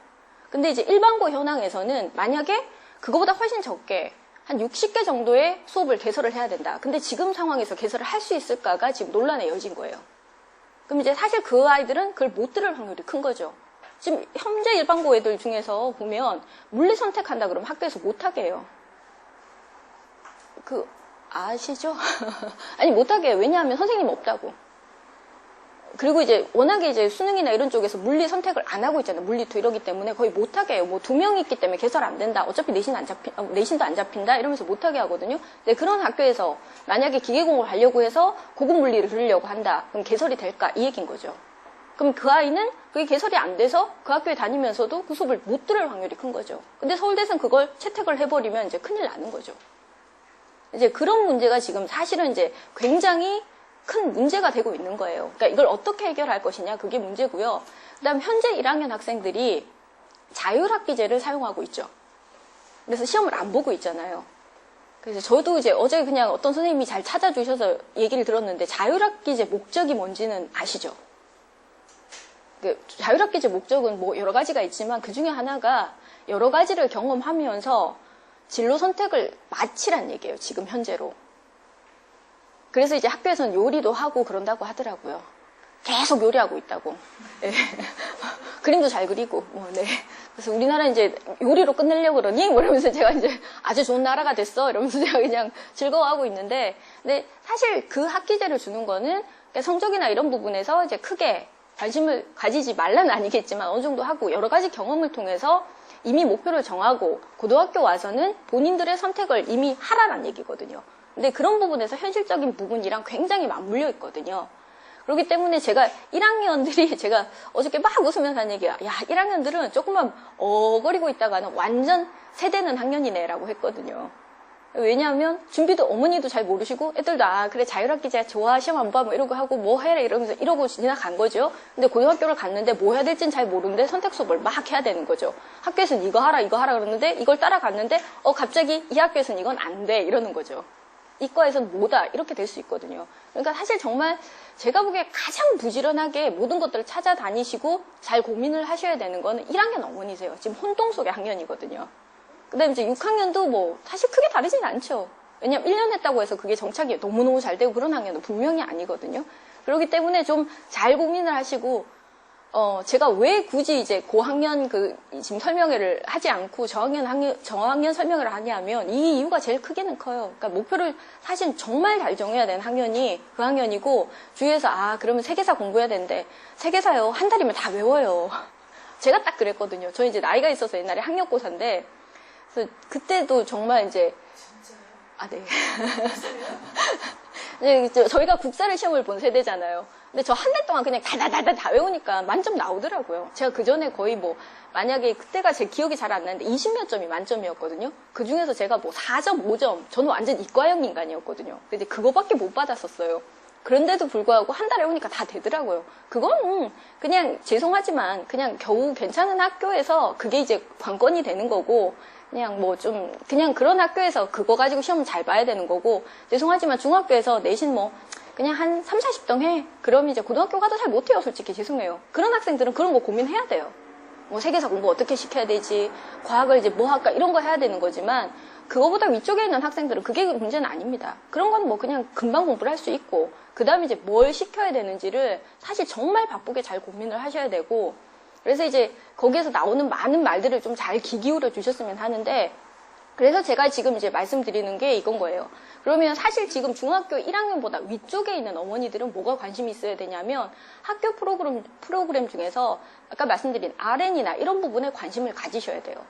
근데 이제 일반고 현황에서는 만약에 그거보다 훨씬 적게 한 60개 정도의 수업을 개설을 해야 된다. 근데 지금 상황에서 개설을 할 수 있을까가 지금 논란의 여지인 거예요. 그럼 이제 사실 그 아이들은 그걸 못 들을 확률이 큰 거죠. 지금 현재 일반고 애들 중에서 보면 물리 선택한다 그러면 학교에서 못하게 해요. 아시죠? 아니, 못하게 해요. 왜냐하면 선생님 없다고. 그리고 이제 워낙에 이제 수능이나 이런 쪽에서 물리 선택을 안 하고 있잖아요. 물리투 이러기 때문에 거의 못하게 해요. 뭐 2명이 있기 때문에 개설 안 된다. 어차피 내신도 안 잡힌다. 이러면서 못하게 하거든요. 근데 그런 학교에서 만약에 기계공을 하려고 해서 고급 물리를 들으려고 한다. 그럼 개설이 될까? 이 얘기인 거죠. 그럼 그 아이는 그게 개설이 안 돼서 그 학교에 다니면서도 그 수업을 못 들을 확률이 큰 거죠. 근데 서울대는 그걸 채택을 해버리면 이제 큰일 나는 거죠. 이제 그런 문제가 지금 사실은 이제 굉장히 큰 문제가 되고 있는 거예요. 그러니까 이걸 어떻게 해결할 것이냐, 그게 문제고요. 그다음 현재 1학년 학생들이 자율학기제를 사용하고 있죠. 그래서 시험을 안 보고 있잖아요. 그래서 저도 이제 어제 그냥 어떤 선생님이 잘 찾아주셔서 얘기를 들었는데 자율학기제 목적이 뭔지는 아시죠? 그 자율학기제 목적은 뭐 여러 가지가 있지만 그 중에 하나가 여러 가지를 경험하면서 진로 선택을 마치란 얘기예요. 지금 현재로. 그래서 이제 학교에서는 요리도 하고 그런다고 하더라고요. 계속 요리하고 있다고. 네. 그림도 잘 그리고. 네. 그래서 우리나라 이제 요리로 끝내려고 그러니? 뭐 이러면서 제가 이제 아주 좋은 나라가 됐어. 이러면서 제가 그냥 즐거워하고 있는데. 근데 사실 그 학기제를 주는 거는 성적이나 이런 부분에서 이제 크게 관심을 가지지 말라는 아니겠지만 어느 정도 하고 여러 가지 경험을 통해서 이미 목표를 정하고 고등학교 와서는 본인들의 선택을 이미 하라는 얘기거든요. 근데 그런 부분에서 현실적인 부분이랑 굉장히 맞물려 있거든요. 그렇기 때문에 제가 1학년들이 제가 어저께 막 웃으면서 한 얘기야. 야, 1학년들은 조금만 어거리고 있다가는 완전 세대는 학년이네라고 했거든요. 왜냐하면 준비도 어머니도 잘 모르시고 애들도 그래 자율학기제 좋아 시험 안 봐 뭐 이러고 하고 뭐 해라 이러면서 이러고 지나간 거죠. 근데 고등학교를 갔는데 뭐 해야 될지는 잘 모르는데 선택 수업을 막 해야 되는 거죠. 학교에서는 이거 하라 그러는데 이걸 따라갔는데 갑자기 이 학교에서는 이건 안 돼 이러는 거죠. 이과에서는 뭐다 이렇게 될 수 있거든요. 그러니까 사실 정말 제가 보기에 가장 부지런하게 모든 것들을 찾아다니시고 잘 고민을 하셔야 되는 거는 1학년 어머니세요. 지금 혼동 속의 학년이거든요. 그 다음에 이제 6학년도 뭐 사실 크게 다르진 않죠. 왜냐면 1년 했다고 해서 그게 정착이 너무너무 잘 되고 그런 학년은 분명히 아니거든요. 그렇기 때문에 좀 잘 고민을 하시고 제가 왜 굳이 이제 고학년 지금 설명회를 하지 않고 저학년 설명회를 하냐면 이 이유가 제일 크게는 커요. 그러니까 목표를 사실 정말 잘 정해야 되는 학년이 그 학년이고 주위에서 그러면 세계사 공부해야 되는데 세계사요 한 달이면 다 외워요. 제가 딱 그랬거든요. 저 이제 나이가 있어서 옛날에 학력고사인데 그래서 그때도 정말 이제 네. 저희가 국사를 시험을 본 세대잖아요. 근데 저 한 달 동안 그냥 다 외우니까 만점 나오더라고요. 제가 그 전에 거의 만약에 그때가 제 기억이 잘 안 나는데 20몇 점이 만점이었거든요. 그 중에서 제가 4점, 5점, 저는 완전 이과형 인간이었거든요. 근데 그거밖에 못 받았었어요. 그런데도 불구하고 한 달 외우니까 다 되더라고요. 그건 그냥 죄송하지만 그냥 겨우 괜찮은 학교에서 그게 이제 관건이 되는 거고 그냥 그냥 그런 학교에서 그거 가지고 시험을 잘 봐야 되는 거고 죄송하지만 중학교에서 내신 그냥 한 3, 40등 해. 그럼 이제 고등학교 가도 잘 못해요, 솔직히. 죄송해요. 그런 학생들은 그런 거 고민해야 돼요. 세계사 공부 어떻게 시켜야 되지, 과학을 이제 뭐 할까, 이런 거 해야 되는 거지만, 그거보다 위쪽에 있는 학생들은 그게 문제는 아닙니다. 그런 건 그냥 금방 공부를 할 수 있고, 그 다음에 이제 뭘 시켜야 되는지를 사실 정말 바쁘게 잘 고민을 하셔야 되고, 그래서 이제 거기에서 나오는 많은 말들을 좀 잘 귀 기울여 주셨으면 하는데, 그래서 제가 지금 이제 말씀드리는 게 이건 거예요. 그러면 사실 지금 중학교 1학년보다 위쪽에 있는 어머니들은 뭐가 관심이 있어야 되냐면 학교 프로그램 중에서 아까 말씀드린 RN이나 이런 부분에 관심을 가지셔야 돼요.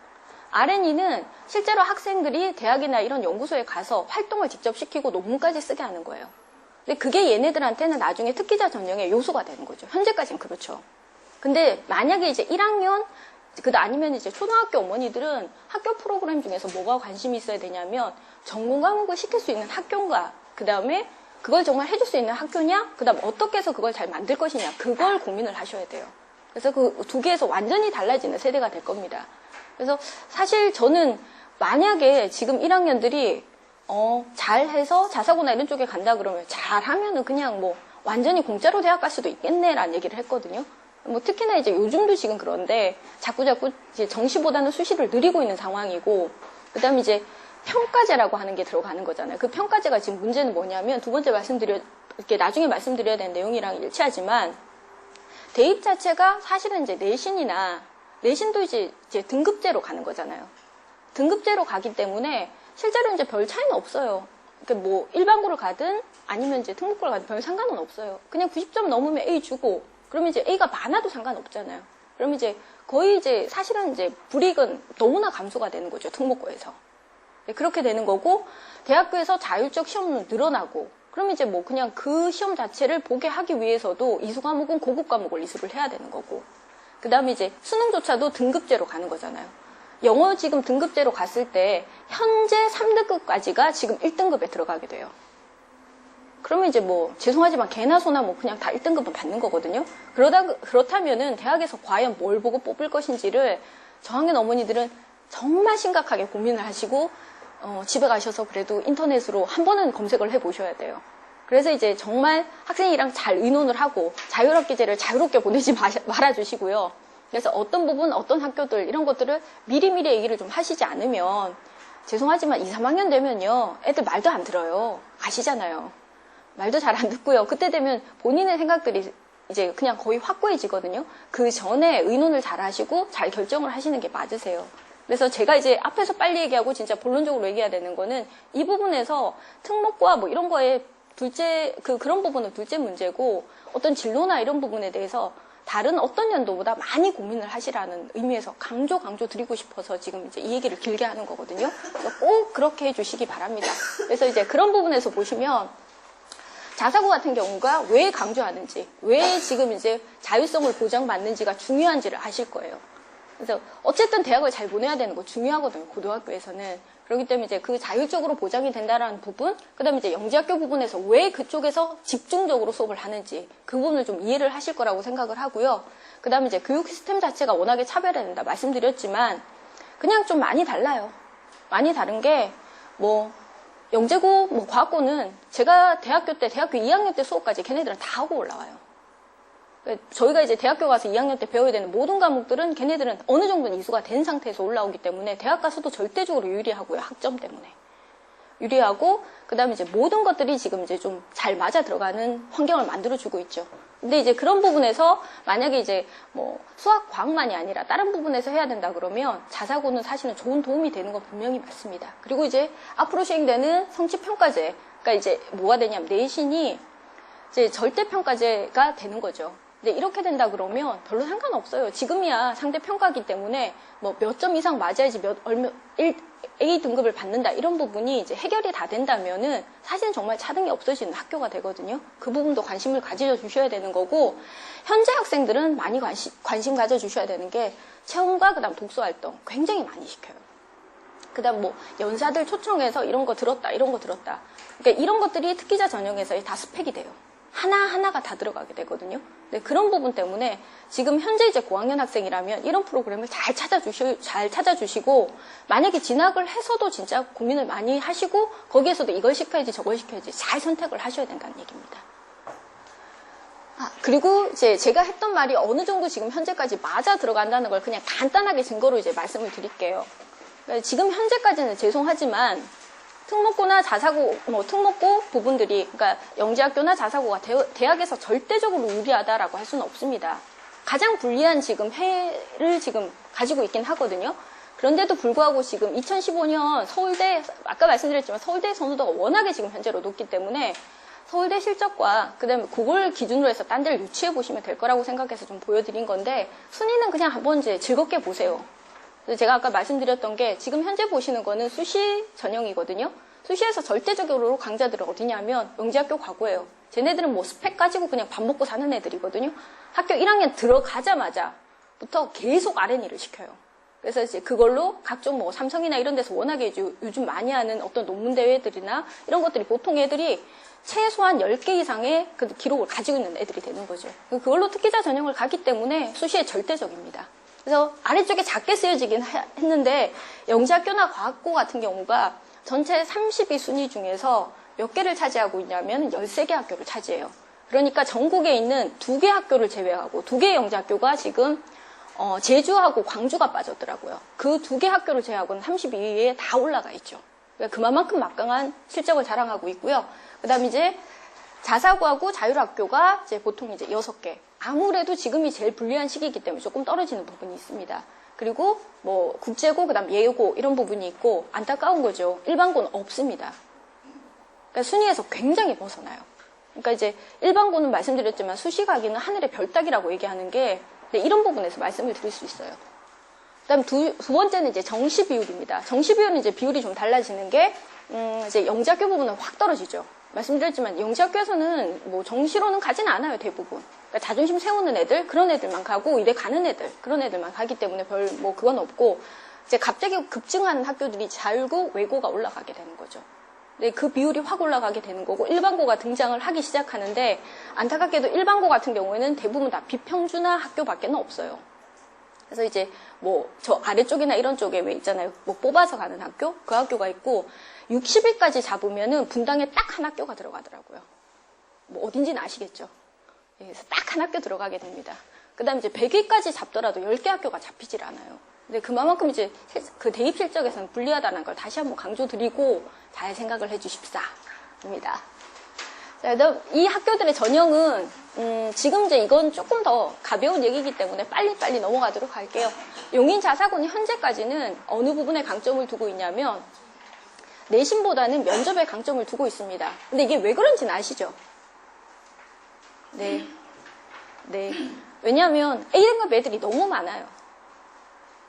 RN이는 실제로 학생들이 대학이나 이런 연구소에 가서 활동을 직접 시키고 논문까지 쓰게 하는 거예요. 근데 그게 얘네들한테는 나중에 특기자 전형의 요소가 되는 거죠. 현재까지는 그렇죠. 근데 만약에 이제 1학년 아니면 이제 초등학교 어머니들은 학교 프로그램 중에서 뭐가 관심이 있어야 되냐면 전공 과목을 시킬 수 있는 학교인가, 그 다음에 그걸 정말 해줄 수 있는 학교냐, 그 다음 어떻게 해서 그걸 잘 만들 것이냐, 그걸 고민을 하셔야 돼요. 그래서 그 두 개에서 완전히 달라지는 세대가 될 겁니다. 그래서 사실 저는 만약에 지금 1학년들이 잘해서 자사고나 이런 쪽에 간다 그러면 잘하면은 그냥 완전히 공짜로 대학 갈 수도 있겠네라는 얘기를 했거든요. 특히나 이제 요즘도 지금 그런데 자꾸 이제 정시보다는 수시를 늘리고 있는 상황이고, 그 다음에 이제 평가제라고 하는 게 들어가는 거잖아요. 그 평가제가 지금 문제는 뭐냐면 두 번째 이렇게 나중에 말씀드려야 되는 내용이랑 일치하지만 대입 자체가 사실은 이제 내신도 이제 등급제로 가는 거잖아요. 등급제로 가기 때문에 실제로 이제 별 차이는 없어요. 그러니까 뭐 일반고를 가든 아니면 이제 특목고를 가든 별 상관은 없어요. 그냥 90점 넘으면 A 주고 그러면 이제 A가 많아도 상관없잖아요. 그러면 이제 거의 이제 사실은 이제 불이익은 너무나 감소가 되는 거죠. 특목고에서. 그렇게 되는 거고 대학교에서 자율적 시험은 늘어나고 그러면 이제 뭐 그냥 그 시험 자체를 보게 하기 위해서도 이수 과목은 고급 과목을 이수를 해야 되는 거고 그 다음에 이제 수능조차도 등급제로 가는 거잖아요. 영어 지금 등급제로 갔을 때 현재 3등급까지가 지금 1등급에 들어가게 돼요. 그러면 이제 뭐 죄송하지만 개나 소나 뭐 그냥 다 1등급은 받는 거거든요. 그렇다면은 대학에서 과연 뭘 보고 뽑을 것인지를 저학년 어머니들은 정말 심각하게 고민을 하시고 집에 가셔서 그래도 인터넷으로 한 번은 검색을 해보셔야 돼요. 그래서 이제 정말 학생이랑 잘 의논을 하고 자율학기제를 자유롭게 보내지 말아주시고요. 그래서 어떤 부분, 어떤 학교들 이런 것들을 미리미리 얘기를 좀 하시지 않으면 죄송하지만 2, 3학년 되면요. 애들 말도 안 들어요. 아시잖아요. 말도 잘 안 듣고요. 그때 되면 본인의 생각들이 이제 그냥 거의 확고해지거든요. 그 전에 의논을 잘 하시고 잘 결정을 하시는 게 맞으세요. 그래서 제가 이제 앞에서 빨리 얘기하고 진짜 본론적으로 얘기해야 되는 거는 이 부분에서 특목과 뭐 이런 거에 그런 부분은 둘째 문제고 어떤 진로나 이런 부분에 대해서 다른 어떤 연도보다 많이 고민을 하시라는 의미에서 강조 드리고 싶어서 지금 이제 이 얘기를 길게 하는 거거든요. 그래서 꼭 그렇게 해주시기 바랍니다. 그래서 이제 그런 부분에서 보시면 자사고 같은 경우가 왜 강조하는지, 왜 지금 이제 자율성을 보장받는지가 중요한지를 아실 거예요. 그래서 어쨌든 대학을 잘 보내야 되는 거 중요하거든요. 고등학교에서는. 그렇기 때문에 이제 그 자율적으로 보장이 된다라는 부분, 그다음에 이제 영재학교 부분에서 왜 그쪽에서 집중적으로 수업을 하는지 그 부분을 좀 이해를 하실 거라고 생각을 하고요. 그다음에 이제 교육 시스템 자체가 워낙에 차별화된다 말씀드렸지만 그냥 좀 많이 달라요. 많이 다른 게 뭐 영재고 뭐 과학고는 제가 대학교 2학년 때 수업까지 걔네들은 다 하고 올라와요. 저희가 이제 대학교 가서 2학년 때 배워야 되는 모든 과목들은 걔네들은 어느 정도는 이수가 된 상태에서 올라오기 때문에 대학 가서도 절대적으로 유리하고요. 학점 때문에. 유리하고, 그 다음에 이제 모든 것들이 지금 이제 좀 잘 맞아 들어가는 환경을 만들어주고 있죠. 근데 이제 그런 부분에서 만약에 이제 뭐 수학, 과학만이 아니라 다른 부분에서 해야 된다 그러면 자사고는 사실은 좋은 도움이 되는 건 분명히 맞습니다. 그리고 이제 앞으로 시행되는 성취평가제, 그러니까 이제 뭐가 되냐면 내신이 이제 절대평가제가 되는 거죠. 근데 이렇게 된다 그러면 별로 상관없어요. 지금이야 상대 평가기 때문에 뭐 몇 점 이상 맞아야지 A 등급을 받는다 이런 부분이 이제 해결이 다 된다면은 사실은 정말 차등이 없어지는 학교가 되거든요. 그 부분도 관심을 가져 주셔야 되는 거고 현재 학생들은 많이 관심 가져 주셔야 되는 게 체험과 그다음 독서 활동 굉장히 많이 시켜요. 그다음 뭐 연사들 초청해서 이런 거 들었다. 그러니까 이런 것들이 특기자 전형에서 다 스펙이 돼요. 하나하나가 다 들어가게 되거든요. 네, 그런 부분 때문에 지금 현재 이제 고학년 학생이라면 이런 프로그램을 잘 찾아주시고 만약에 진학을 해서도 진짜 고민을 많이 하시고 거기에서도 이걸 시켜야지 저걸 시켜야지 잘 선택을 하셔야 된다는 얘기입니다. 그리고 이제 제가 했던 말이 어느 정도 지금 현재까지 맞아 들어간다는 걸 그냥 간단하게 증거로 이제 말씀을 드릴게요. 그러니까 지금 현재까지는 죄송하지만 특목고나 자사고, 특목고 부분들이, 그러니까 영재학교나 자사고가 대학에서 절대적으로 유리하다라고 할 수는 없습니다. 가장 불리한 지금 해를 지금 가지고 있긴 하거든요. 그런데도 불구하고 지금 2015년 서울대, 아까 말씀드렸지만 서울대 선호도가 워낙에 지금 현재로 높기 때문에 서울대 실적과 그다음에 그걸 기준으로 해서 딴 데를 유치해 보시면 될 거라고 생각해서 좀 보여드린 건데 순위는 그냥 한번 이제 즐겁게 보세요. 제가 아까 말씀드렸던 게 지금 현재 보시는 거는 수시 전형이거든요. 수시에서 절대적으로 강자들은 어디냐면 영재학교 과고예요. 쟤네들은 뭐 스펙 가지고 그냥 밥 먹고 사는 애들이거든요. 학교 1학년 들어가자마자부터 계속 R&E를 시켜요. 그래서 이제 그걸로 각종 뭐 삼성이나 이런 데서 워낙에 요즘 많이 하는 어떤 논문 대회들이나 이런 것들이 보통 애들이 최소한 10개 이상의 그 기록을 가지고 있는 애들이 되는 거죠. 그걸로 특기자 전형을 가기 때문에 수시에 절대적입니다. 그래서 아래쪽에 작게 쓰여지긴 했는데 영재학교나 과학고 같은 경우가 전체 32순위 중에서 몇 개를 차지하고 있냐면 13개 학교를 차지해요. 그러니까 전국에 있는 2개 학교를 제외하고 2개의 영재학교가 지금 제주하고 광주가 빠졌더라고요. 그 2개 학교를 제외하고는 32위에 다 올라가 있죠. 그러니까 그만큼 막강한 실적을 자랑하고 있고요. 그 다음에 이제 자사고하고 자율학교가 이제 보통 이제 6개. 아무래도 지금이 제일 불리한 시기이기 때문에 조금 떨어지는 부분이 있습니다. 그리고 뭐 국제고, 그다음 예고 이런 부분이 있고 안타까운 거죠. 일반고는 없습니다. 그러니까 순위에서 굉장히 벗어나요. 그러니까 이제 일반고는 말씀드렸지만 수시가기는 하늘의 별 따기라고 얘기하는 게 이런 부분에서 말씀을 드릴 수 있어요. 그다음 두 번째는 이제 정시 비율입니다. 정시 비율은 이제 비율이 좀 달라지는 게 이제 영재학교 부분은 확 떨어지죠. 말씀드렸지만 영재학교에서는 뭐 정시로는 가진 않아요, 대부분. 그러니까 자존심 세우는 애들, 그런 애들만 가고 이대 가는 애들, 그런 애들만 가기 때문에 별 뭐 그건 없고 이제 갑자기 급증하는 학교들이 자율고, 외고가 올라가게 되는 거죠. 네, 그 비율이 확 올라가게 되는 거고 일반고가 등장을 하기 시작하는데 안타깝게도 일반고 같은 경우에는 대부분 다 비평준화 학교밖에는 없어요. 그래서 이제 뭐 저 아래쪽이나 이런 쪽에 왜 있잖아요. 뭐 뽑아서 가는 학교? 그 학교가 있고 60일까지 잡으면은 분당에 딱 한 학교가 들어가더라고요. 뭐 어딘지는 아시겠죠? 그래서 딱 한 학교 들어가게 됩니다. 그 다음에 이제 100일까지 잡더라도 10개 학교가 잡히질 않아요. 근데 그만큼 이제 그 대입 실적에서는 불리하다는 걸 다시 한번 강조드리고 잘 생각을 해주십사입니다. 자, 이 학교들의 전형은 지금 이제 이건 조금 더 가벼운 얘기이기 때문에 빨리빨리 넘어가도록 할게요. 용인자사고는 현재까지는 어느 부분에 강점을 두고 있냐면 내신보다는 면접에 강점을 두고 있습니다. 근데 이게 왜 그런지는 아시죠? 네. 왜냐하면 A등급 애들이 너무 많아요.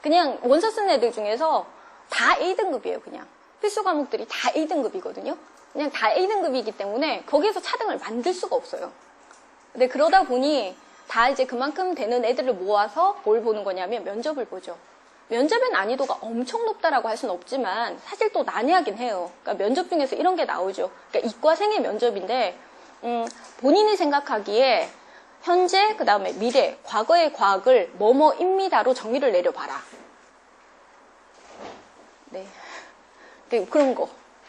그냥 원서 쓴 애들 중에서 다 A등급이에요, 그냥. 필수 과목들이 다 A등급이거든요. 그냥 다 A등급이기 때문에 거기에서 차등을 만들 수가 없어요. 근데 그러다 보니 다 이제 그만큼 되는 애들을 모아서 뭘 보는 거냐면 면접을 보죠. 면접의 난이도가 엄청 높다라고 할 수는 없지만 사실 또 난해하긴 해요. 그러니까 면접 중에서 이런 게 나오죠. 그러니까 이과생의 면접인데 본인이 생각하기에 현재, 그 다음에 미래, 과거의 과학을 뭐뭐입니다로 정의를 내려봐라. 네.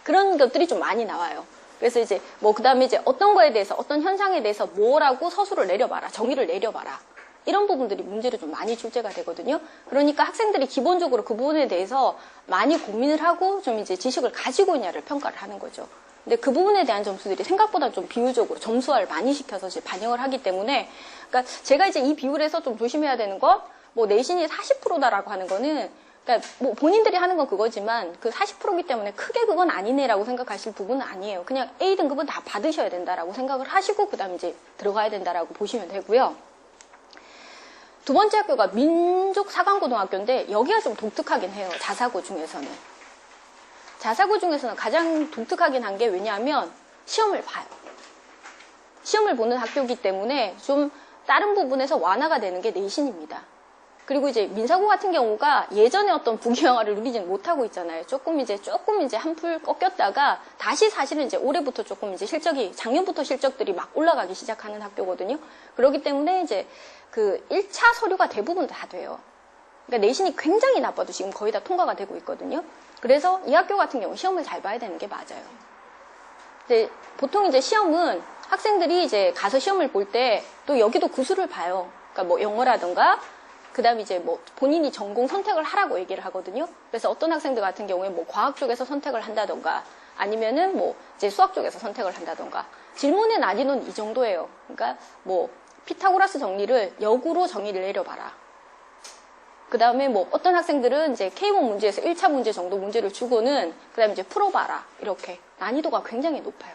그런 것들이 좀 많이 나와요. 그래서 이제 뭐 그 다음에 이제 어떤 거에 대해서, 어떤 현상에 대해서 뭐라고 서술을 내려봐라. 정의를 내려봐라. 이런 부분들이 문제로 좀 많이 출제가 되거든요. 그러니까 학생들이 기본적으로 그 부분에 대해서 많이 고민을 하고 좀 이제 지식을 가지고 있냐를 평가를 하는 거죠. 근데 그 부분에 대한 점수들이 생각보다 좀 비율적으로 점수화를 많이 시켜서 이제 반영을 하기 때문에, 그러니까 제가 이제 이 비율에서 좀 조심해야 되는 건, 뭐 내신이 40%다라고 하는 거는, 그러니까 뭐 본인들이 하는 건 그거지만 그 40%이기 때문에 크게 그건 아니네라고 생각하실 부분은 아니에요. 그냥 A등급은 다 받으셔야 된다라고 생각을 하시고 그다음 이제 들어가야 된다라고 보시면 되고요. 두 번째 학교가 민족사관고등학교인데 여기가 좀 독특하긴 해요. 자사고 중에서는. 자사고 중에서는 가장 독특하긴 한 게 왜냐하면 시험을 봐요. 시험을 보는 학교이기 때문에 좀 다른 부분에서 완화가 되는 게 내신입니다. 그리고 이제 민사고 같은 경우가 예전에 어떤 부귀영화를 누리지는 못하고 있잖아요. 조금 이제 한풀 꺾였다가 다시 사실은 이제 올해부터 조금 이제 작년부터 실적들이 막 올라가기 시작하는 학교거든요. 그렇기 때문에 이제 그 1차 서류가 대부분 다 돼요. 그러니까 내신이 굉장히 나빠도 지금 거의 다 통과가 되고 있거든요. 그래서 이 학교 같은 경우 시험을 잘 봐야 되는 게 맞아요. 근데 보통 이제 시험은 학생들이 이제 가서 시험을 볼 때 또 여기도 구술을 봐요. 그러니까 뭐 영어라든가 그 다음에 이제 뭐 본인이 전공 선택을 하라고 얘기를 하거든요. 그래서 어떤 학생들 같은 경우에 뭐 과학 쪽에서 선택을 한다던가 아니면은 뭐 이제 수학 쪽에서 선택을 한다던가 질문의 난이도는 이 정도예요. 그러니까 뭐 피타고라스 정리를 역으로 정의를 내려봐라. 그 다음에 뭐 어떤 학생들은 이제 K1 문제에서 1차 문제 정도 문제를 주고는 그 다음에 이제 풀어봐라. 이렇게 난이도가 굉장히 높아요.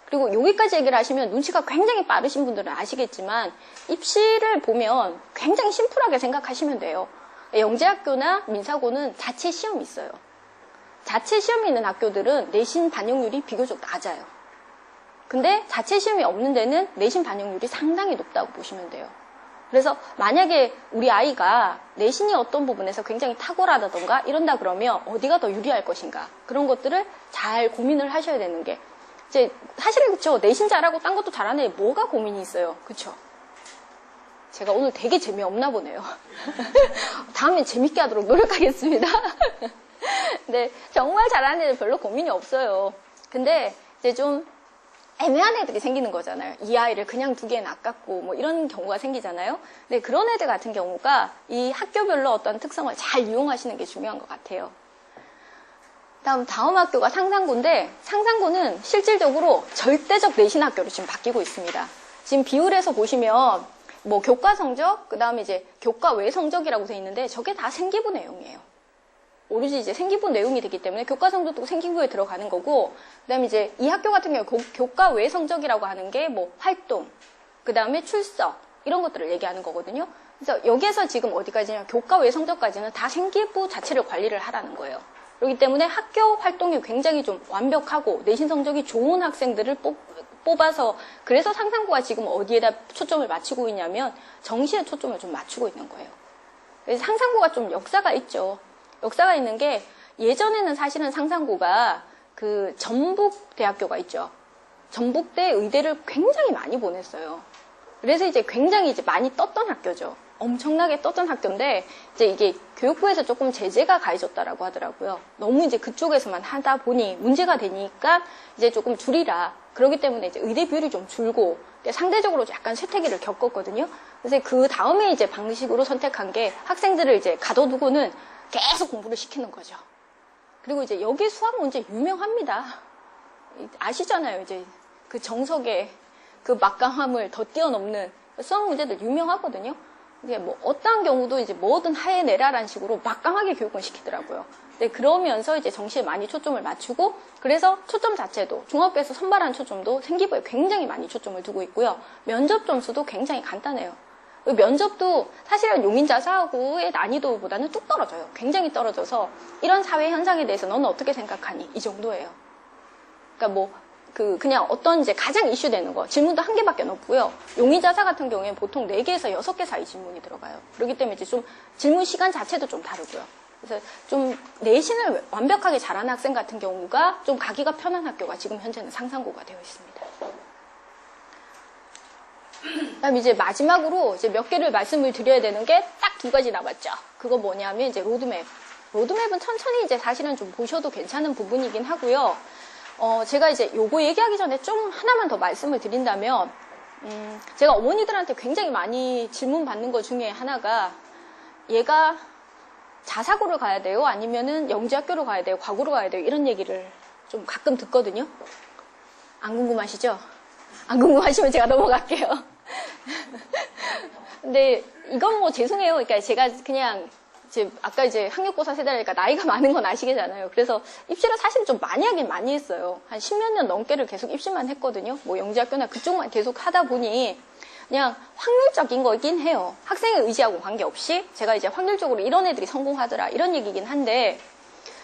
그리고 여기까지 얘기를 하시면 눈치가 굉장히 빠르신 분들은 아시겠지만 입시를 보면 굉장히 심플하게 생각하시면 돼요. 영재학교나 민사고는 자체 시험이 있어요. 자체 시험이 있는 학교들은 내신 반영률이 비교적 낮아요. 근데 자체 시험이 없는 데는 내신 반영률이 상당히 높다고 보시면 돼요. 그래서 만약에 우리 아이가 내신이 어떤 부분에서 굉장히 탁월하다던가 이런다 그러면 어디가 더 유리할 것인가 그런 것들을 잘 고민을 하셔야 되는 게 이제 사실은 그쵸 내신 잘하고 딴 것도 잘하는 애 뭐가 고민이 있어요. 그쵸? 제가 오늘 되게 재미없나 보네요. 다음엔 재밌게 하도록 노력하겠습니다. 근데 정말 잘하는 애들 별로 고민이 없어요. 근데 이제 좀 애매한 애들이 생기는 거잖아요. 이 아이를 그냥 두기엔 아깝고 뭐 이런 경우가 생기잖아요. 근데 그런 애들 같은 경우가 이 학교별로 어떤 특성을 잘 이용하시는 게 중요한 것 같아요. 다음 학교가 상산고인데 상산고는 실질적으로 절대적 내신 학교로 지금 바뀌고 있습니다. 지금 비율에서 보시면 뭐 교과 성적, 그 다음에 이제 교과 외 성적이라고 돼 있는데 저게 다 생기부 내용이에요. 오로지 이제 생기부 내용이 되기 때문에 교과 성적도 생기부에 들어가는 거고, 그 다음에 이제 이 학교 같은 경우에 교과 외 성적이라고 하는 게 뭐 활동, 그 다음에 출석, 이런 것들을 얘기하는 거거든요. 그래서 여기에서 지금 어디까지냐, 교과 외 성적까지는 다 생기부 자체를 관리를 하라는 거예요. 그렇기 때문에 학교 활동이 굉장히 좀 완벽하고 내신 성적이 좋은 학생들을 뽑아서, 그래서 상산고가 지금 어디에다 초점을 맞추고 있냐면 정시에 초점을 좀 맞추고 있는 거예요. 그래서 상산고가 좀 역사가 있죠. 역사가 있는 게, 예전에는 사실은 상산고가 그 전북대학교가 있죠. 전북대 의대를 굉장히 많이 보냈어요. 그래서 이제 굉장히 이제 많이 떴던 학교죠. 엄청나게 떴던 학교인데, 이제 이게 교육부에서 조금 제재가 가해졌다라고 하더라고요. 너무 이제 그쪽에서만 하다 보니 문제가 되니까 이제 조금 줄이라. 그렇기 때문에 이제 의대 비율이 좀 줄고, 상대적으로 약간 쇠퇴기를 겪었거든요. 그래서 그 다음에 이제 방식으로 선택한 게 학생들을 이제 가둬두고는 계속 공부를 시키는 거죠. 그리고 이제 여기 수학 문제 유명합니다. 아시잖아요. 이제 그 정석의 그 막강함을 더 뛰어넘는 수학 문제들 유명하거든요. 이게 뭐 어떠한 경우도 이제 뭐든 해내라라는 식으로 막강하게 교육을 시키더라고요. 네, 그러면서 이제 정시에 많이 초점을 맞추고, 그래서 초점 자체도 중학교에서 선발하는 초점도 생기부에 굉장히 많이 초점을 두고 있고요. 면접 점수도 굉장히 간단해요. 면접도 사실은 용인자사고의 난이도보다는 뚝 떨어져요. 굉장히 떨어져서 이런 사회 현상에 대해서 너는 어떻게 생각하니? 이 정도예요. 그러니까 뭐 그냥 어떤 이제 가장 이슈되는 거, 질문도 한 개밖에 없고요. 용의자사 같은 경우에는 보통 4개에서 6개 사이 질문이 들어가요. 그렇기 때문에 이제 좀 질문 시간 자체도 좀 다르고요. 그래서 좀 내신을 완벽하게 잘하는 학생 같은 경우가 좀 가기가 편한 학교가 지금 현재는 상산고가 되어 있습니다. 그다음 이제 마지막으로 이제 몇 개를 말씀을 드려야 되는 게 딱 2가지 남았죠. 그거 뭐냐면 이제 로드맵. 로드맵은 천천히 이제 사실은 좀 보셔도 괜찮은 부분이긴 하고요. 제가 이제 요거 얘기하기 전에 좀 하나만 더 말씀을 드린다면, 제가 어머니들한테 굉장히 많이 질문 받는 것 중에 하나가, 얘가 자사고를 가야 돼요? 아니면은 영재학교로 가야 돼요? 과구로 가야 돼요? 이런 얘기를 좀 가끔 듣거든요. 안 궁금하시죠? 안 궁금하시면 제가 넘어갈게요. 근데 이건 뭐 죄송해요. 그러니까 제가 그냥 아까 이제 학력고사 세대니까 나이가 많은 건 아시겠잖아요. 그래서 입시를 사실 좀 많이 하긴 많이 했어요. 한 10몇 년 넘게를 계속 입시만 했거든요. 뭐 영재학교나 그쪽만 계속 하다 보니 그냥 확률적인 거긴 해요. 학생의 의지하고 관계없이 제가 이제 확률적으로 이런 애들이 성공하더라 이런 얘기긴 한데,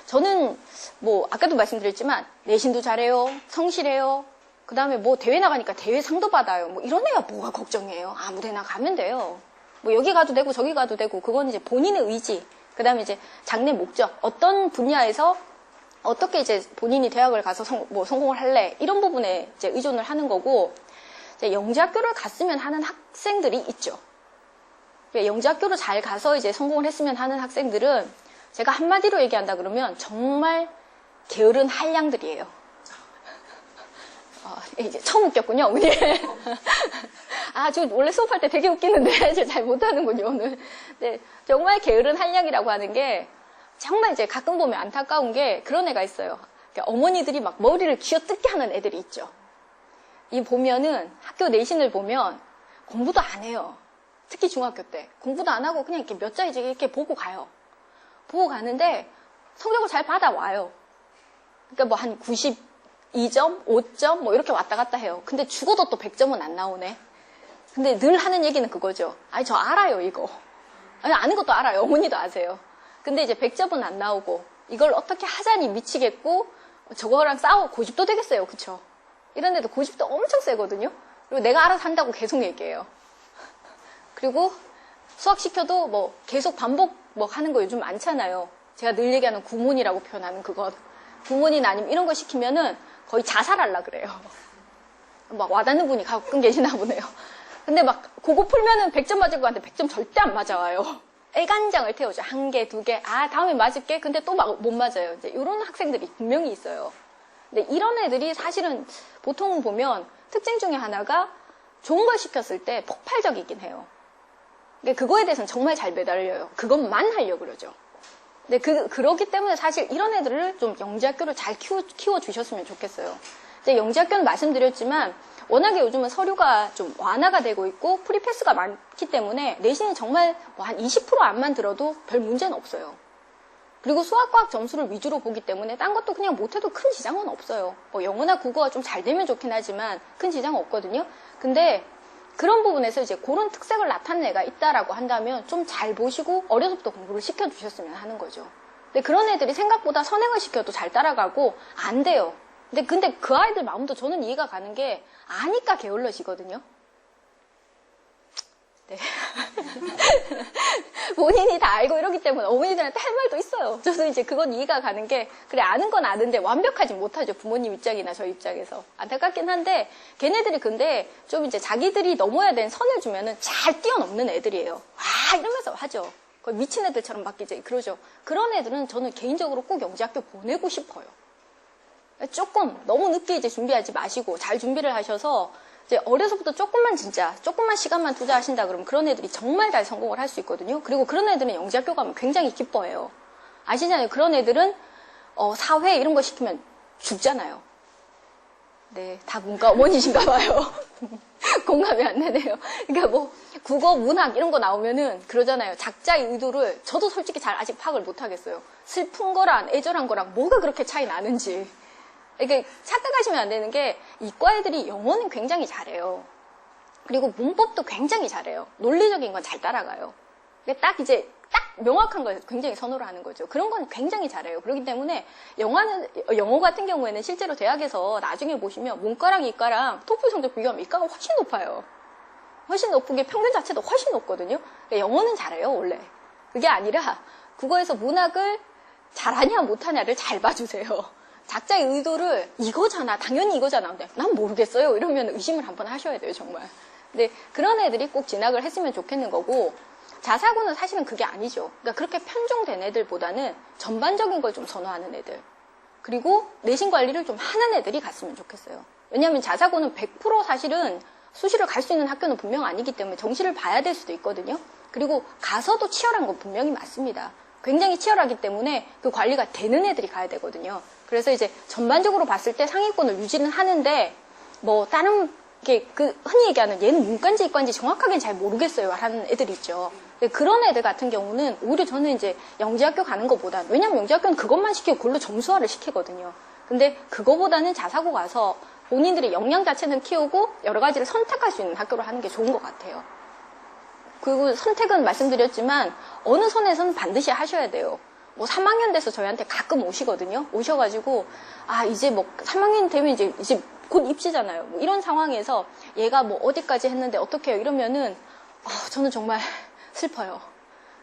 저는 뭐 아까도 말씀드렸지만 내신도 잘해요, 성실해요, 그 다음에 뭐 대회 나가니까 대회 상도 받아요. 뭐 이런 애가 뭐가 걱정이에요. 아무 데나 가면 돼요. 뭐 여기 가도 되고 저기 가도 되고, 그건 이제 본인의 의지, 그 다음에 이제 장래 목적, 어떤 분야에서 어떻게 이제 본인이 대학을 가서 성공을 할래, 이런 부분에 이제 의존을 하는 거고, 이제 영재학교를 갔으면 하는 학생들이 있죠. 영재학교를 잘 가서 이제 성공을 했으면 하는 학생들은 제가 한마디로 얘기한다 그러면 정말 게으른 한량들이에요. 이제 처음 웃겼군요, 오늘. 저 원래 수업할 때 되게 웃기는데, 제가 잘 못하는군요, 오늘. 네, 정말 게으른 한량이라고 하는 게, 정말 이제 가끔 보면 안타까운 게 그런 애가 있어요. 그러니까 어머니들이 막 머리를 쥐어뜯게 하는 애들이 있죠. 이 보면은, 학교 내신을 보면 공부도 안 해요. 특히 중학교 때. 공부도 안 하고 그냥 이렇게 몇 자리씩 이렇게 보고 가요. 보고 가는데, 성적을 잘 받아와요. 그러니까 뭐 한 92점, 5점, 뭐 이렇게 왔다 갔다 해요. 근데 죽어도 또 100점은 안 나오네. 근데 늘 하는 얘기는 그거죠. 저 알아요, 이거. 아는 것도 알아요. 어머니도 아세요. 근데 이제 100점은 안 나오고, 이걸 어떻게 하자니 미치겠고, 저거랑 싸우고 고집도 되겠어요. 그쵸? 이런 데도 고집도 엄청 세거든요. 그리고 내가 알아서 한다고 계속 얘기해요. 그리고 수학 시켜도 뭐 계속 반복 뭐 하는 거 요즘 많잖아요. 제가 늘 얘기하는 구몬이라고 표현하는 그것. 구몬이나 아니면 이런 거 시키면은 거의 자살하려 그래요. 막 와닿는 분이 가끔 계시나 보네요. 근데 막 그거 풀면은 100점 맞을 것 같은데 100점 절대 안 맞아와요. 애간장을 태우죠. 1개, 2개. 다음에 맞을게. 근데 또 막 못 맞아요. 이제 이런 학생들이 분명히 있어요. 근데 이런 애들이 사실은 보통 보면 특징 중에 하나가 좋은 걸 시켰을 때 폭발적이긴 해요. 근데 그거에 대해서는 정말 잘 매달려요. 그것만 하려고 그러죠. 근데 그러기 때문에 사실 이런 애들을 좀 영재학교를 잘 키워주셨으면 좋겠어요. 이제 영재학교는 말씀드렸지만 워낙에 요즘은 서류가 좀 완화가 되고 있고 프리패스가 많기 때문에 내신이 정말 뭐 한 20% 안만 들어도 별 문제는 없어요. 그리고 수학과학 점수를 위주로 보기 때문에 딴 것도 그냥 못해도 큰 지장은 없어요. 뭐 영어나 국어가 좀 잘 되면 좋긴 하지만 큰 지장은 없거든요. 근데 그런 부분에서 이제 그런 특색을 나타낸 애가 있다라고 한다면 좀 잘 보시고 어려서부터 공부를 시켜주셨으면 하는 거죠. 근데 그런 애들이 생각보다 선행을 시켜도 잘 따라가고 안 돼요. 근데 그 아이들 마음도 저는 이해가 가는 게 아니까 게을러지거든요. 네. 본인이 다 알고 이러기 때문에 어머니들한테 할 말도 있어요. 저도 이제 그건 이해가 가는 게 그래 아는 건 아는데 완벽하지 못하죠. 부모님 입장이나 저 입장에서. 안타깝긴 한데 걔네들이 근데 좀 이제 자기들이 넘어야 되는 선을 주면은 잘 뛰어넘는 애들이에요. 와 이러면서 하죠. 거의 미친 애들처럼 막 이제 그러죠. 그런 애들은 저는 개인적으로 꼭 영재학교 보내고 싶어요. 조금 너무 늦게 이제 준비하지 마시고 잘 준비를 하셔서 이제 어려서부터 조금만 시간만 투자하신다 그러면 그런 애들이 정말 잘 성공을 할 수 있거든요. 그리고 그런 애들은 영재학교 가면 굉장히 기뻐해요. 아시잖아요. 그런 애들은 사회 이런 거 시키면 죽잖아요. 네, 다 문과 어머니신가 봐요. 공감이 안 되네요. 그러니까 뭐 국어, 문학 이런 거 나오면은 그러잖아요. 작자의 의도를 저도 솔직히 잘 아직 파악을 못 하겠어요. 슬픈 거랑 애절한 거랑 뭐가 그렇게 차이 나는지. 이게 착각하시면 안 되는 게 이과 애들이 영어는 굉장히 잘해요. 그리고 문법도 굉장히 잘해요. 논리적인 건 잘 따라가요. 딱 명확한 걸 굉장히 선호를 하는 거죠. 그런 건 굉장히 잘해요. 그렇기 때문에 영어 같은 경우에는 실제로 대학에서 나중에 보시면 문과랑 이과랑 토플 성적 비교하면 이과가 훨씬 높아요. 훨씬 높은 게 평균 자체도 훨씬 높거든요. 영어는 잘해요, 원래. 그게 아니라 국어에서 문학을 잘하냐 못하냐를 잘 봐주세요. 작자의 의도를 이거잖아, 당연히 이거잖아. 근데 난 모르겠어요. 이러면 의심을 한번 하셔야 돼요, 정말. 근데 그런 애들이 꼭 진학을 했으면 좋겠는 거고 자사고는 사실은 그게 아니죠. 그러니까 그렇게 편중된 애들보다는 전반적인 걸 좀 선호하는 애들. 그리고 내신 관리를 좀 하는 애들이 갔으면 좋겠어요. 왜냐하면 자사고는 100% 사실은 수시를 갈 수 있는 학교는 분명 아니기 때문에 정시를 봐야 될 수도 있거든요. 그리고 가서도 치열한 건 분명히 맞습니다. 굉장히 치열하기 때문에 그 관리가 되는 애들이 가야 되거든요. 그래서 이제 전반적으로 봤을 때 상위권을 유지는 하는데 뭐 다른 게 흔히 얘기하는 얘는 문과인지 이과인지 정확하게는 잘 모르겠어요 하는 애들이 있죠. 그런 애들 같은 경우는 오히려 저는 이제 영재학교 가는 것보다 왜냐면 영재학교는 그것만 시키고 그걸로 점수화를 시키거든요. 근데 그거보다는 자사고 가서 본인들의 역량 자체는 키우고 여러 가지를 선택할 수 있는 학교로 하는 게 좋은 것 같아요. 그리고 선택은 말씀드렸지만 어느 선에서는 반드시 하셔야 돼요. 뭐 3학년 돼서 저희한테 가끔 오시거든요. 오셔가지고 이제 뭐 3학년 되면 이제 곧 입시잖아요. 뭐 이런 상황에서 얘가 뭐 어디까지 했는데 어떻게 해요? 이러면은 저는 정말 슬퍼요.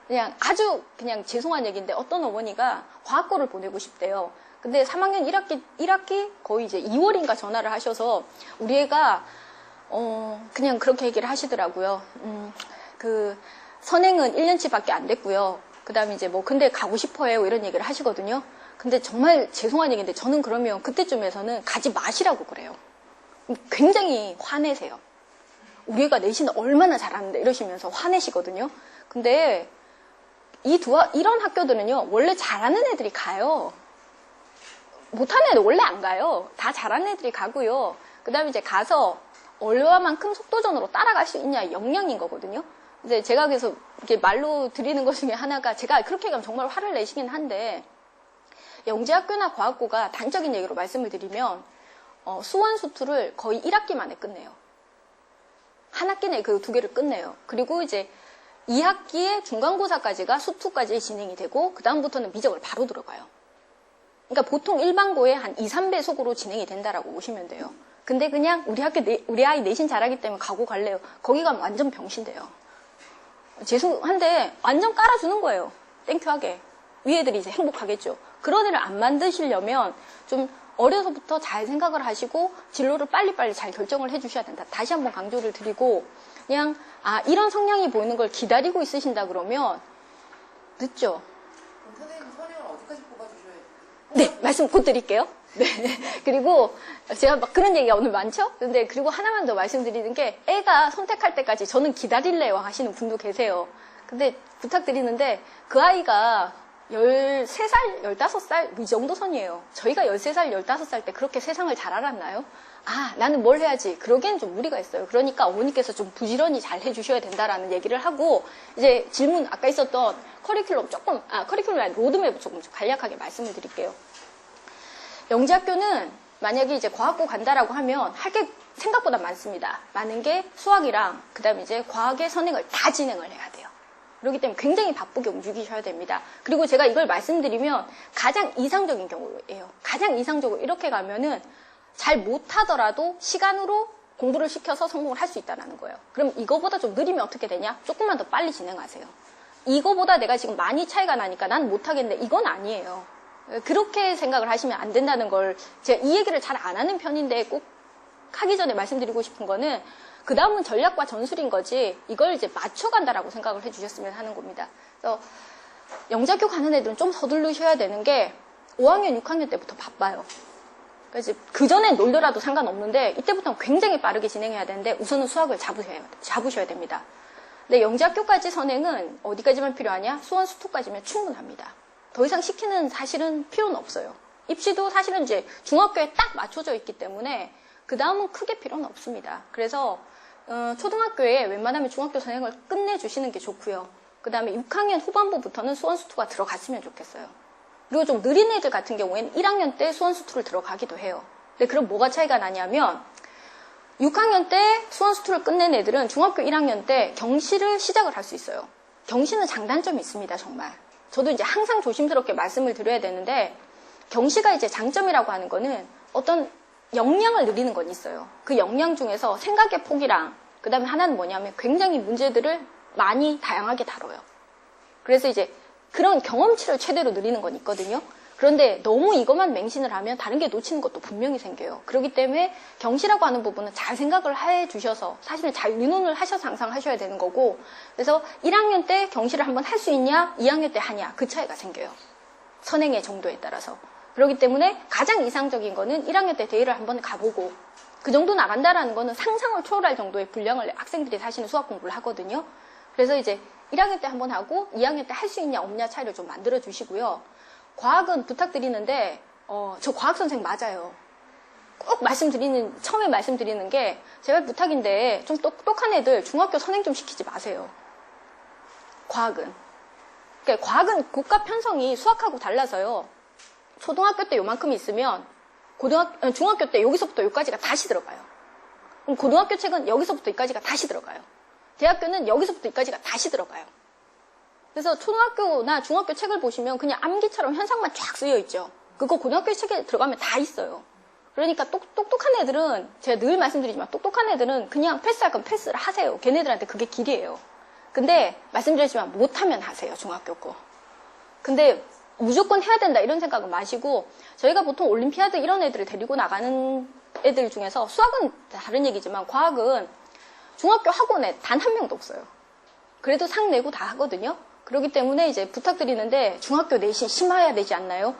그냥 아주 그냥 죄송한 얘기인데 어떤 어머니가 과학고를 보내고 싶대요. 근데 3학년 1학기 거의 이제 2월인가 전화를 하셔서 우리 애가 그냥 그렇게 얘기를 하시더라고요. 선행은 1년치밖에 안 됐고요. 그 다음에 이제 뭐 근데 가고 싶어요 이런 얘기를 하시거든요. 근데 정말 죄송한 얘기인데 저는 그러면 그때쯤에서는 가지 마시라고 그래요. 굉장히 화내세요. 우리 애가 내신 얼마나 잘하는데 이러시면서 화내시거든요. 근데 이런 학교들은요 원래 잘하는 애들이 가요. 못하는 애들 원래 안 가요. 다 잘하는 애들이 가고요. 그 다음에 이제 가서 얼마만큼 속도전으로 따라갈 수 있냐 역량인 거거든요. 이제 제가 그래서 이렇게 말로 드리는 것 중에 하나가 제가 그렇게 가면 정말 화를 내시긴 한데 영재학교나 과학고가 단적인 얘기로 말씀을 드리면 수원 수투를 거의 1학기 만에 끝내요. 한 학기 내에 그 두 개를 끝내요. 그리고 이제 2학기에 중간고사까지가 수투까지 진행이 되고 그 다음부터는 미적을 바로 들어가요. 그러니까 보통 일반고의 한 2, 3배속으로 진행이 된다라고 보시면 돼요. 근데 그냥 우리 아이 내신 잘하기 때문에 가고 갈래요. 거기 가면 완전 병신돼요. 죄송한데 완전 깔아주는 거예요. 땡큐하게. 위 애들이 이제 행복하겠죠. 그런 애를 안 만드시려면 좀 어려서부터 잘 생각을 하시고 진로를 빨리빨리 잘 결정을 해주셔야 된다. 다시 한번 강조를 드리고 그냥 이런 성향이 보이는 걸 기다리고 있으신다 그러면 늦죠. 그럼 선생님 선행을 어디까지 뽑아주셔야 돼요? 네, 말씀 곧 드릴게요. 네. 그리고 제가 막 그런 얘기가 오늘 많죠? 근데 그리고 하나만 더 말씀드리는 게 애가 선택할 때까지 저는 기다릴래요 하시는 분도 계세요. 근데 부탁드리는데 그 아이가 13살, 15살 이 정도 선이에요. 저희가 13살, 15살 때 그렇게 세상을 잘 알았나요? 아, 나는 뭘 해야지. 그러기엔 좀 무리가 있어요. 그러니까 어머니께서 좀 부지런히 잘 해주셔야 된다라는 얘기를 하고, 이제 질문 아까 있었던 커리큘럼 아니 로드맵 조금 간략하게 말씀을 드릴게요. 영재학교는 만약에 이제 과학고 간다라고 하면 할 게 생각보다 많습니다. 많은 게 수학이랑 그다음에 이제 과학의 선행을 다 진행을 해야 돼요. 그렇기 때문에 굉장히 바쁘게 움직이셔야 됩니다. 그리고 제가 이걸 말씀드리면 가장 이상적인 경우예요. 가장 이상적으로 이렇게 가면은 잘 못하더라도 시간으로 공부를 시켜서 성공을 할 수 있다는 거예요. 그럼 이거보다 좀 느리면 어떻게 되냐? 조금만 더 빨리 진행하세요. 이거보다 내가 지금 많이 차이가 나니까 난 못하겠는데 이건 아니에요. 그렇게 생각을 하시면 안 된다는 걸 제가 이 얘기를 잘 안 하는 편인데 꼭 하기 전에 말씀드리고 싶은 거는 그 다음은 전략과 전술인 거지 이걸 이제 맞춰간다라고 생각을 해주셨으면 하는 겁니다. 그래서 영재학교 가는 애들은 좀 서두르셔야 되는 게 5학년, 6학년 때부터 바빠요. 그래서 그 전에 놀더라도 상관없는데 이때부터는 굉장히 빠르게 진행해야 되는데 우선은 수학을 잡으셔야 됩니다. 근데 영재학교까지 선행은 어디까지만 필요하냐? 수원 수투까지면 충분합니다. 더 이상 시키는 사실은 필요는 없어요. 입시도 사실은 이제 중학교에 딱 맞춰져 있기 때문에 그 다음은 크게 필요는 없습니다. 그래서 초등학교에 웬만하면 중학교 선행을 끝내주시는 게 좋고요. 그 다음에 6학년 후반부부터는 수원수투가 들어갔으면 좋겠어요. 그리고 좀 느린 애들 같은 경우에는 1학년 때 수원수투를 들어가기도 해요. 근데 그럼 뭐가 차이가 나냐면 6학년 때 수원수투를 끝낸 애들은 중학교 1학년 때 경시를 시작을 할 수 있어요. 경시는 장단점이 있습니다, 정말. 저도 이제 항상 조심스럽게 말씀을 드려야 되는데 경시가 이제 장점이라고 하는 거는 어떤 역량을 늘리는 건 있어요. 그 역량 중에서 생각의 폭이랑 그 다음에 하나는 뭐냐면 굉장히 문제들을 많이 다양하게 다뤄요. 그래서 이제 그런 경험치를 최대로 늘리는 건 있거든요. 그런데 너무 이것만 맹신을 하면 다른 게 놓치는 것도 분명히 생겨요. 그렇기 때문에 경시라고 하는 부분은 잘 생각을 해 주셔서 사실은 잘 의논을 하셔서 항상 하셔야 되는 거고 그래서 1학년 때 경시를 한번 할 수 있냐 2학년 때 하냐 그 차이가 생겨요. 선행의 정도에 따라서. 그렇기 때문에 가장 이상적인 거는 1학년 때 대회를 한번 가보고 그 정도 나간다라는 거는 상상을 초월할 정도의 분량을 학생들이 사실은 수학 공부를 하거든요. 그래서 이제 1학년 때 한번 하고 2학년 때 할 수 있냐 없냐 차이를 좀 만들어 주시고요. 과학은 부탁드리는데 저 과학 선생 맞아요. 꼭 처음에 말씀드리는 게 제발 부탁인데 좀 똑똑한 애들 중학교 선행 좀 시키지 마세요. 과학은. 그러니까 과학은 국가 편성이 수학하고 달라서요. 초등학교 때 요만큼 있으면 중학교 때 여기서부터 여기까지가 다시 들어가요. 그럼 고등학교 책은 여기서부터 여기까지가 다시 들어가요. 대학교는 여기서부터 여기까지가 다시 들어가요. 그래서 초등학교나 중학교 책을 보시면 그냥 암기처럼 현상만 쫙 쓰여 있죠. 그거 고등학교 책에 들어가면 다 있어요. 그러니까 똑똑한 애들은 제가 늘 말씀드리지만 똑똑한 애들은 그냥 패스할 건 패스를 하세요. 걔네들한테 그게 길이에요. 근데 말씀드리지만 못하면 하세요. 중학교 거. 근데 무조건 해야 된다 이런 생각은 마시고 저희가 보통 올림피아드 이런 애들을 데리고 나가는 애들 중에서 수학은 다른 얘기지만 과학은 중학교 학원에 단 한 명도 없어요. 그래도 상 내고 다 하거든요. 그렇기 때문에 이제 부탁드리는데 중학교 내신 심화해야 되지 않나요?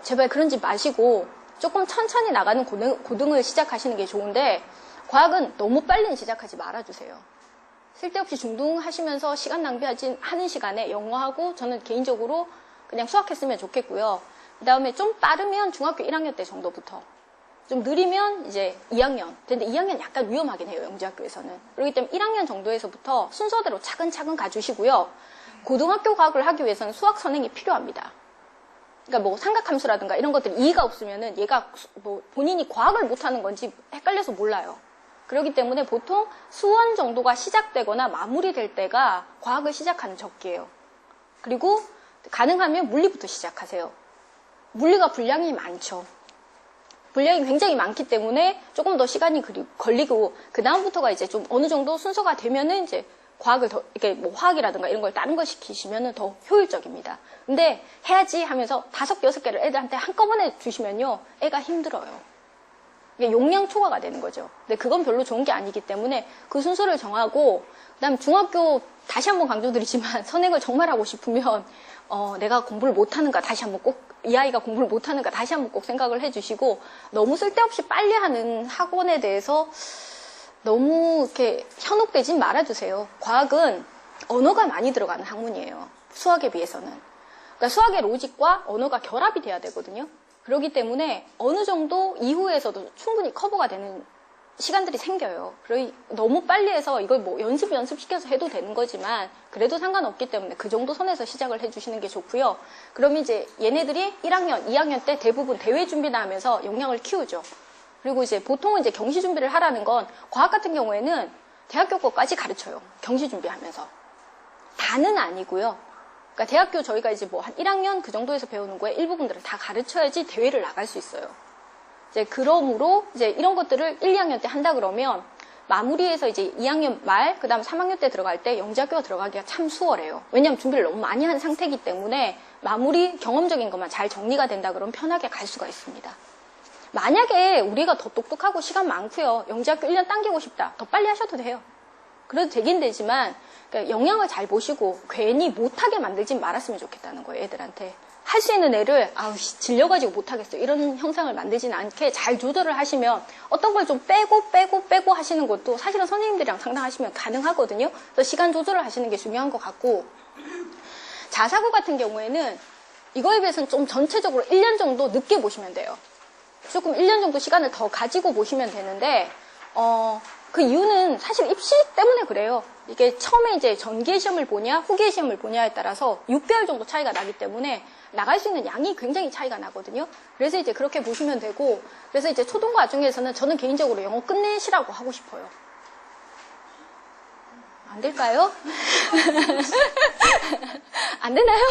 제발 그런지 마시고 조금 천천히 나가는 고등을 시작하시는 게 좋은데 과학은 너무 빨리는 시작하지 말아주세요. 쓸데없이 중등하시면서 시간 낭비하는 시간에 영어하고 저는 개인적으로 그냥 수학했으면 좋겠고요. 그 다음에 좀 빠르면 중학교 1학년 때 정도부터 좀 느리면 이제 2학년. 근데 2학년 약간 위험하긴 해요. 영재학교에서는. 그렇기 때문에 1학년 정도에서부터 순서대로 차근차근 가주시고요. 고등학교 과학을 하기 위해서는 수학 선행이 필요합니다. 그러니까 뭐 삼각함수라든가 이런 것들이 이해가 없으면은 얘가 뭐 본인이 과학을 못하는 건지 헷갈려서 몰라요. 그렇기 때문에 보통 수원 정도가 시작되거나 마무리될 때가 과학을 시작하는 적기예요. 그리고 가능하면 물리부터 시작하세요. 물리가 분량이 많죠. 분량이 굉장히 많기 때문에 조금 더 시간이 걸리고 그 다음부터가 이제 좀 어느 정도 순서가 되면은 이제 과학을 더 이렇게 뭐 화학이라든가 이런 걸 다른 걸 시키시면은 더 효율적입니다. 근데 해야지 하면서 5, 6개를 애들한테 한꺼번에 주시면요 애가 힘들어요. 이게 용량 초과가 되는 거죠. 근데 그건 별로 좋은 게 아니기 때문에 그 순서를 정하고 그다음 중학교 다시 한번 강조드리지만 선행을 정말 하고 싶으면 내가 공부를 못하는가 다시 한번 꼭 이 아이가 공부를 못하는가 다시 한번 꼭 생각을 해주시고 너무 쓸데없이 빨리 하는 학원에 대해서 너무 이렇게 현혹되진 말아주세요. 과학은 언어가 많이 들어가는 학문이에요. 수학에 비해서는. 그러니까 수학의 로직과 언어가 결합이 돼야 되거든요. 그렇기 때문에 어느 정도 이후에서도 충분히 커버가 되는 시간들이 생겨요. 너무 빨리 해서 이걸 뭐 연습시켜서 해도 되는 거지만 그래도 상관없기 때문에 그 정도 선에서 시작을 해주시는 게 좋고요. 그럼 이제 얘네들이 1학년, 2학년 때 대부분 대회 준비나 하면서 역량을 키우죠. 그리고 이제 보통은 이제 경시 준비를 하라는 건 과학 같은 경우에는 대학교 거까지 가르쳐요. 경시 준비하면서. 다는 아니고요. 그러니까 대학교 저희가 이제 뭐 한 1학년 그 정도에서 배우는 거에 일부분들을 다 가르쳐야지 대회를 나갈 수 있어요. 이제 그러므로 이제 이런 것들을 1, 2학년 때 한다 그러면 마무리해서 이제 2학년 말, 그 다음 3학년 때 들어갈 때 영재학교가 들어가기가 참 수월해요. 왜냐하면 준비를 너무 많이 한 상태이기 때문에 마무리 경험적인 것만 잘 정리가 된다 그러면 편하게 갈 수가 있습니다. 만약에 우리가 더 똑똑하고 시간 많고요. 영재학교 1년 당기고 싶다. 더 빨리 하셔도 돼요. 그래도 되긴 되지만 그러니까 영향을 잘 보시고 괜히 못하게 만들진 말았으면 좋겠다는 거예요. 애들한테. 할 수 있는 애를 질려가지고 못하겠어 이런 형상을 만들지는 않게 잘 조절을 하시면 어떤 걸 좀 빼고 하시는 것도 사실은 선생님들이랑 상담하시면 가능하거든요. 그래서 시간 조절을 하시는 게 중요한 것 같고, 자사고 같은 경우에는 이거에 비해서는 좀 전체적으로 1년 정도 늦게 보시면 돼요. 조금 1년 정도 시간을 더 가지고 보시면 되는데 그 이유는 사실 입시 때문에 그래요. 이게 처음에 이제 전기의 시험을 보냐 후기의 시험을 보냐에 따라서 6개월 정도 차이가 나기 때문에 나갈 수 있는 양이 굉장히 차이가 나거든요. 그래서 이제 그렇게 보시면 되고, 그래서 이제 초등과정에서는 저는 개인적으로 영어 끝내시라고 하고 싶어요. 안 될까요? 안 되나요?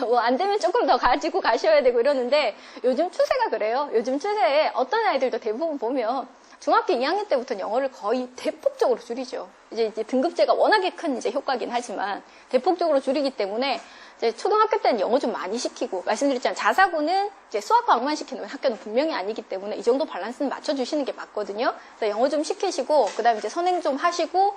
뭐 안 되면 조금 더 가지고 가셔야 되고 이러는데 요즘 추세가 그래요. 요즘 추세에 어떤 아이들도 대부분 보면 중학교 2학년 때부터 영어를 거의 대폭적으로 줄이죠. 이제 등급제가 워낙에 큰 이제 효과긴 하지만 대폭적으로 줄이기 때문에 이제 초등학교 때는 영어 좀 많이 시키고, 말씀드렸지만 자사고는 이제 수학 과학만 시키는 학교는 분명히 아니기 때문에 이 정도 밸런스는 맞춰주시는 게 맞거든요. 그래서 영어 좀 시키시고, 그 다음에 이제 선행 좀 하시고,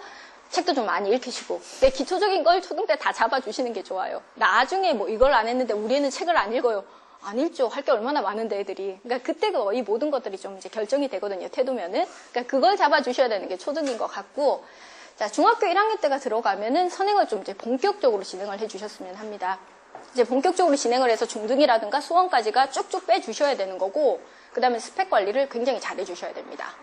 책도 좀 많이 읽히시고, 내 기초적인 걸 초등 때 다 잡아주시는 게 좋아요. 나중에 뭐 이걸 안 했는데 우리 애는 책을 안 읽어요. 안 읽죠. 할 게 얼마나 많은데 애들이. 그러니까 그때 거의 모든 것들이 좀 이제 결정이 되거든요. 태도면은. 그러니까 그걸 잡아주셔야 되는 게 초등인 것 같고, 자, 중학교 1학년 때가 들어가면은 선행을 좀 이제 본격적으로 진행을 해주셨으면 합니다. 이제 본격적으로 진행을 해서 중등이라든가 수원까지가 쭉쭉 빼주셔야 되는 거고, 그 다음에 스펙 관리를 굉장히 잘 해주셔야 됩니다.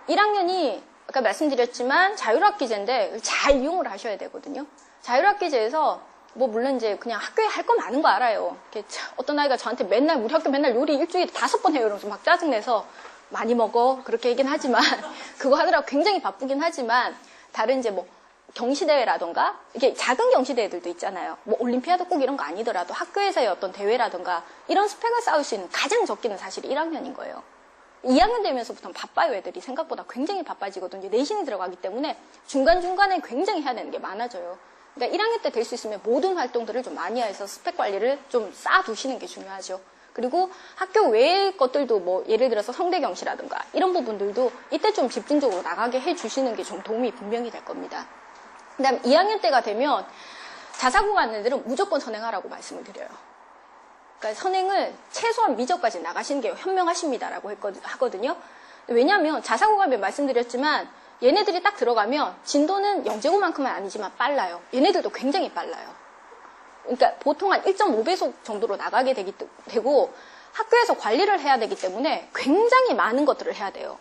1학년이 아까 말씀드렸지만 자율학기제인데 잘 이용을 하셔야 되거든요. 자율학기제에서 뭐 물론 이제 그냥 학교에 할 거 많은 거 알아요. 어떤 아이가 저한테 맨날 우리 학교 맨날 요리 일주일에 5번 해요. 이러면서 막 짜증내서 많이 먹어 그렇게 얘기는 하지만 그거 하느라고 굉장히 바쁘긴 하지만 다른 이제 뭐 경시대회라던가 이게 작은 경시대회들도 있잖아요. 뭐 올림피아드 꼭 이런 거 아니더라도 학교에서의 어떤 대회라던가 이런 스펙을 쌓을 수 있는 가장 적기는 사실 1학년인 거예요. 2학년 되면서부터는 바빠요. 애들이 생각보다 굉장히 바빠지거든요. 내신이 들어가기 때문에 중간중간에 굉장히 해야 되는 게 많아져요. 그러니까 1학년 때 될 수 있으면 모든 활동들을 좀 많이 해서 스펙 관리를 좀 쌓아두시는 게 중요하죠. 그리고 학교 외의 것들도 뭐 예를 들어서 성대경시라든가 이런 부분들도 이때 좀 집중적으로 나가게 해주시는 게 좀 도움이 분명히 될 겁니다. 그 다음 2학년 때가 되면 자사고 가는 애들은 무조건 선행하라고 말씀을 드려요. 그러니까 선행을 최소한 미적까지 나가시는 게 현명하십니다라고 하거든요. 왜냐하면 자사고 가면 말씀드렸지만 얘네들이 딱 들어가면 진도는 영재고만큼은 아니지만 빨라요. 얘네들도 굉장히 빨라요. 그러니까 보통 한 1.5배속 정도로 나가게 되고 학교에서 관리를 해야 되기 때문에 굉장히 많은 것들을 해야 돼요.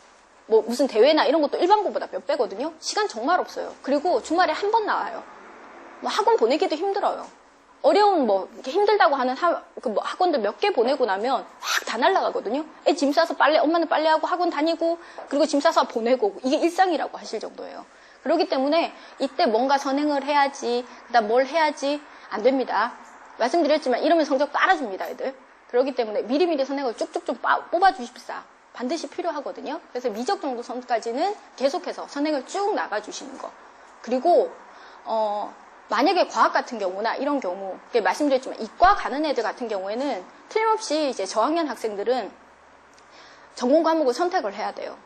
뭐 무슨 대회나 이런 것도 일반고보다 몇 배거든요. 시간 정말 없어요. 그리고 주말에 한 번 나와요. 뭐 학원 보내기도 힘들어요. 어려운 뭐 이렇게 힘들다고 하는 뭐 학원들 몇 개 보내고 나면 확 다 날아가거든요. 애 짐 싸서 빨래, 엄마는 빨래하고 학원 다니고 그리고 짐 싸서 보내고 이게 일상이라고 하실 정도예요. 그렇기 때문에 이때 뭔가 선행을 해야지, 그다음 뭘 해야지 안 됩니다. 말씀드렸지만 이러면 성적 깔아줍니다, 애들. 그렇기 때문에 미리미리 선행을 쭉쭉 좀 뽑아주십사. 반드시 필요하거든요. 그래서 미적 정도 선까지는 계속해서 선행을 쭉 나가주시는 거. 그리고 만약에 과학 같은 경우나 이런 경우, 말씀드렸지만 이과 가는 애들 같은 경우에는 틀림없이 이제 저학년 학생들은 전공 과목을 선택을 해야 돼요.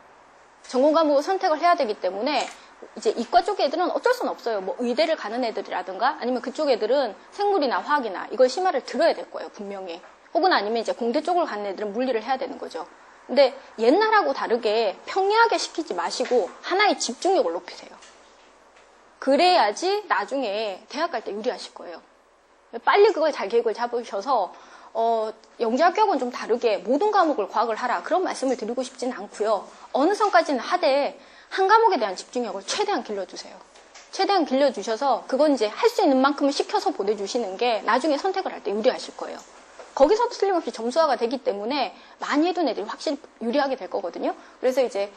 전공 과목을 선택을 해야 되기 때문에 이제 이과 쪽 애들은 어쩔 수는 없어요. 뭐 의대를 가는 애들이라든가 아니면 그쪽 애들은 생물이나 화학이나 이걸 심화를 들어야 될 거예요, 분명히. 혹은 아니면 이제 공대 쪽을 가는 애들은 물리를 해야 되는 거죠. 근데 옛날하고 다르게 평이하게 시키지 마시고 하나의 집중력을 높이세요. 그래야지 나중에 대학 갈 때 유리하실 거예요. 빨리 그걸 잘 계획을 잡으셔서 영재학교하고는 좀 다르게 모든 과목을 과학을 하라 그런 말씀을 드리고 싶지는 않고요. 어느 선까지는 하되 한 과목에 대한 집중력을 최대한 길러주세요. 최대한 길러주셔서 그건 이제 할 수 있는 만큼을 시켜서 보내주시는 게 나중에 선택을 할 때 유리하실 거예요. 거기서도 틀림없이 점수화가 되기 때문에 많이 해둔 애들이 확실히 유리하게 될 거거든요. 그래서 이제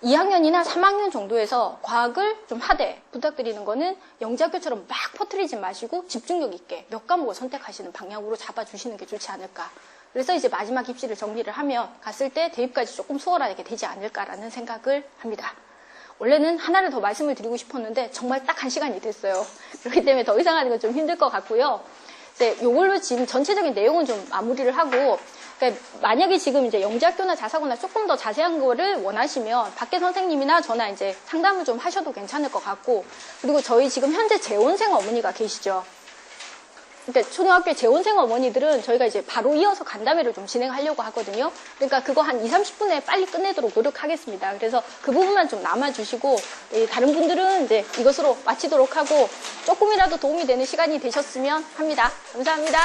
2학년이나 3학년 정도에서 과학을 좀 하되 부탁드리는 거는 영재학교처럼 막 퍼뜨리지 마시고 집중력 있게 몇 과목을 선택하시는 방향으로 잡아주시는 게 좋지 않을까. 그래서 이제 마지막 입시를 정리를 하면 갔을 때 대입까지 조금 수월하게 되지 않을까라는 생각을 합니다. 원래는 하나를 더 말씀을 드리고 싶었는데 정말 딱 1시간이 됐어요. 그렇기 때문에 더 이상 하는 건 좀 힘들 것 같고요. 네, 요걸로 지금 전체적인 내용은 좀 마무리를 하고, 그러니까 만약에 지금 이제 영재학교나 자사고나 조금 더 자세한 거를 원하시면 밖에 선생님이나 저나 이제 상담을 좀 하셔도 괜찮을 것 같고, 그리고 저희 지금 현재 재원생 어머니가 계시죠. 그러니까 초등학교 재원생 어머니들은 저희가 이제 바로 이어서 간담회를 좀 진행하려고 하거든요. 그러니까 그거 한 20-30분에 빨리 끝내도록 노력하겠습니다. 그래서 그 부분만 좀 남아주시고, 다른 분들은 이제 이것으로 마치도록 하고 조금이라도 도움이 되는 시간이 되셨으면 합니다. 감사합니다.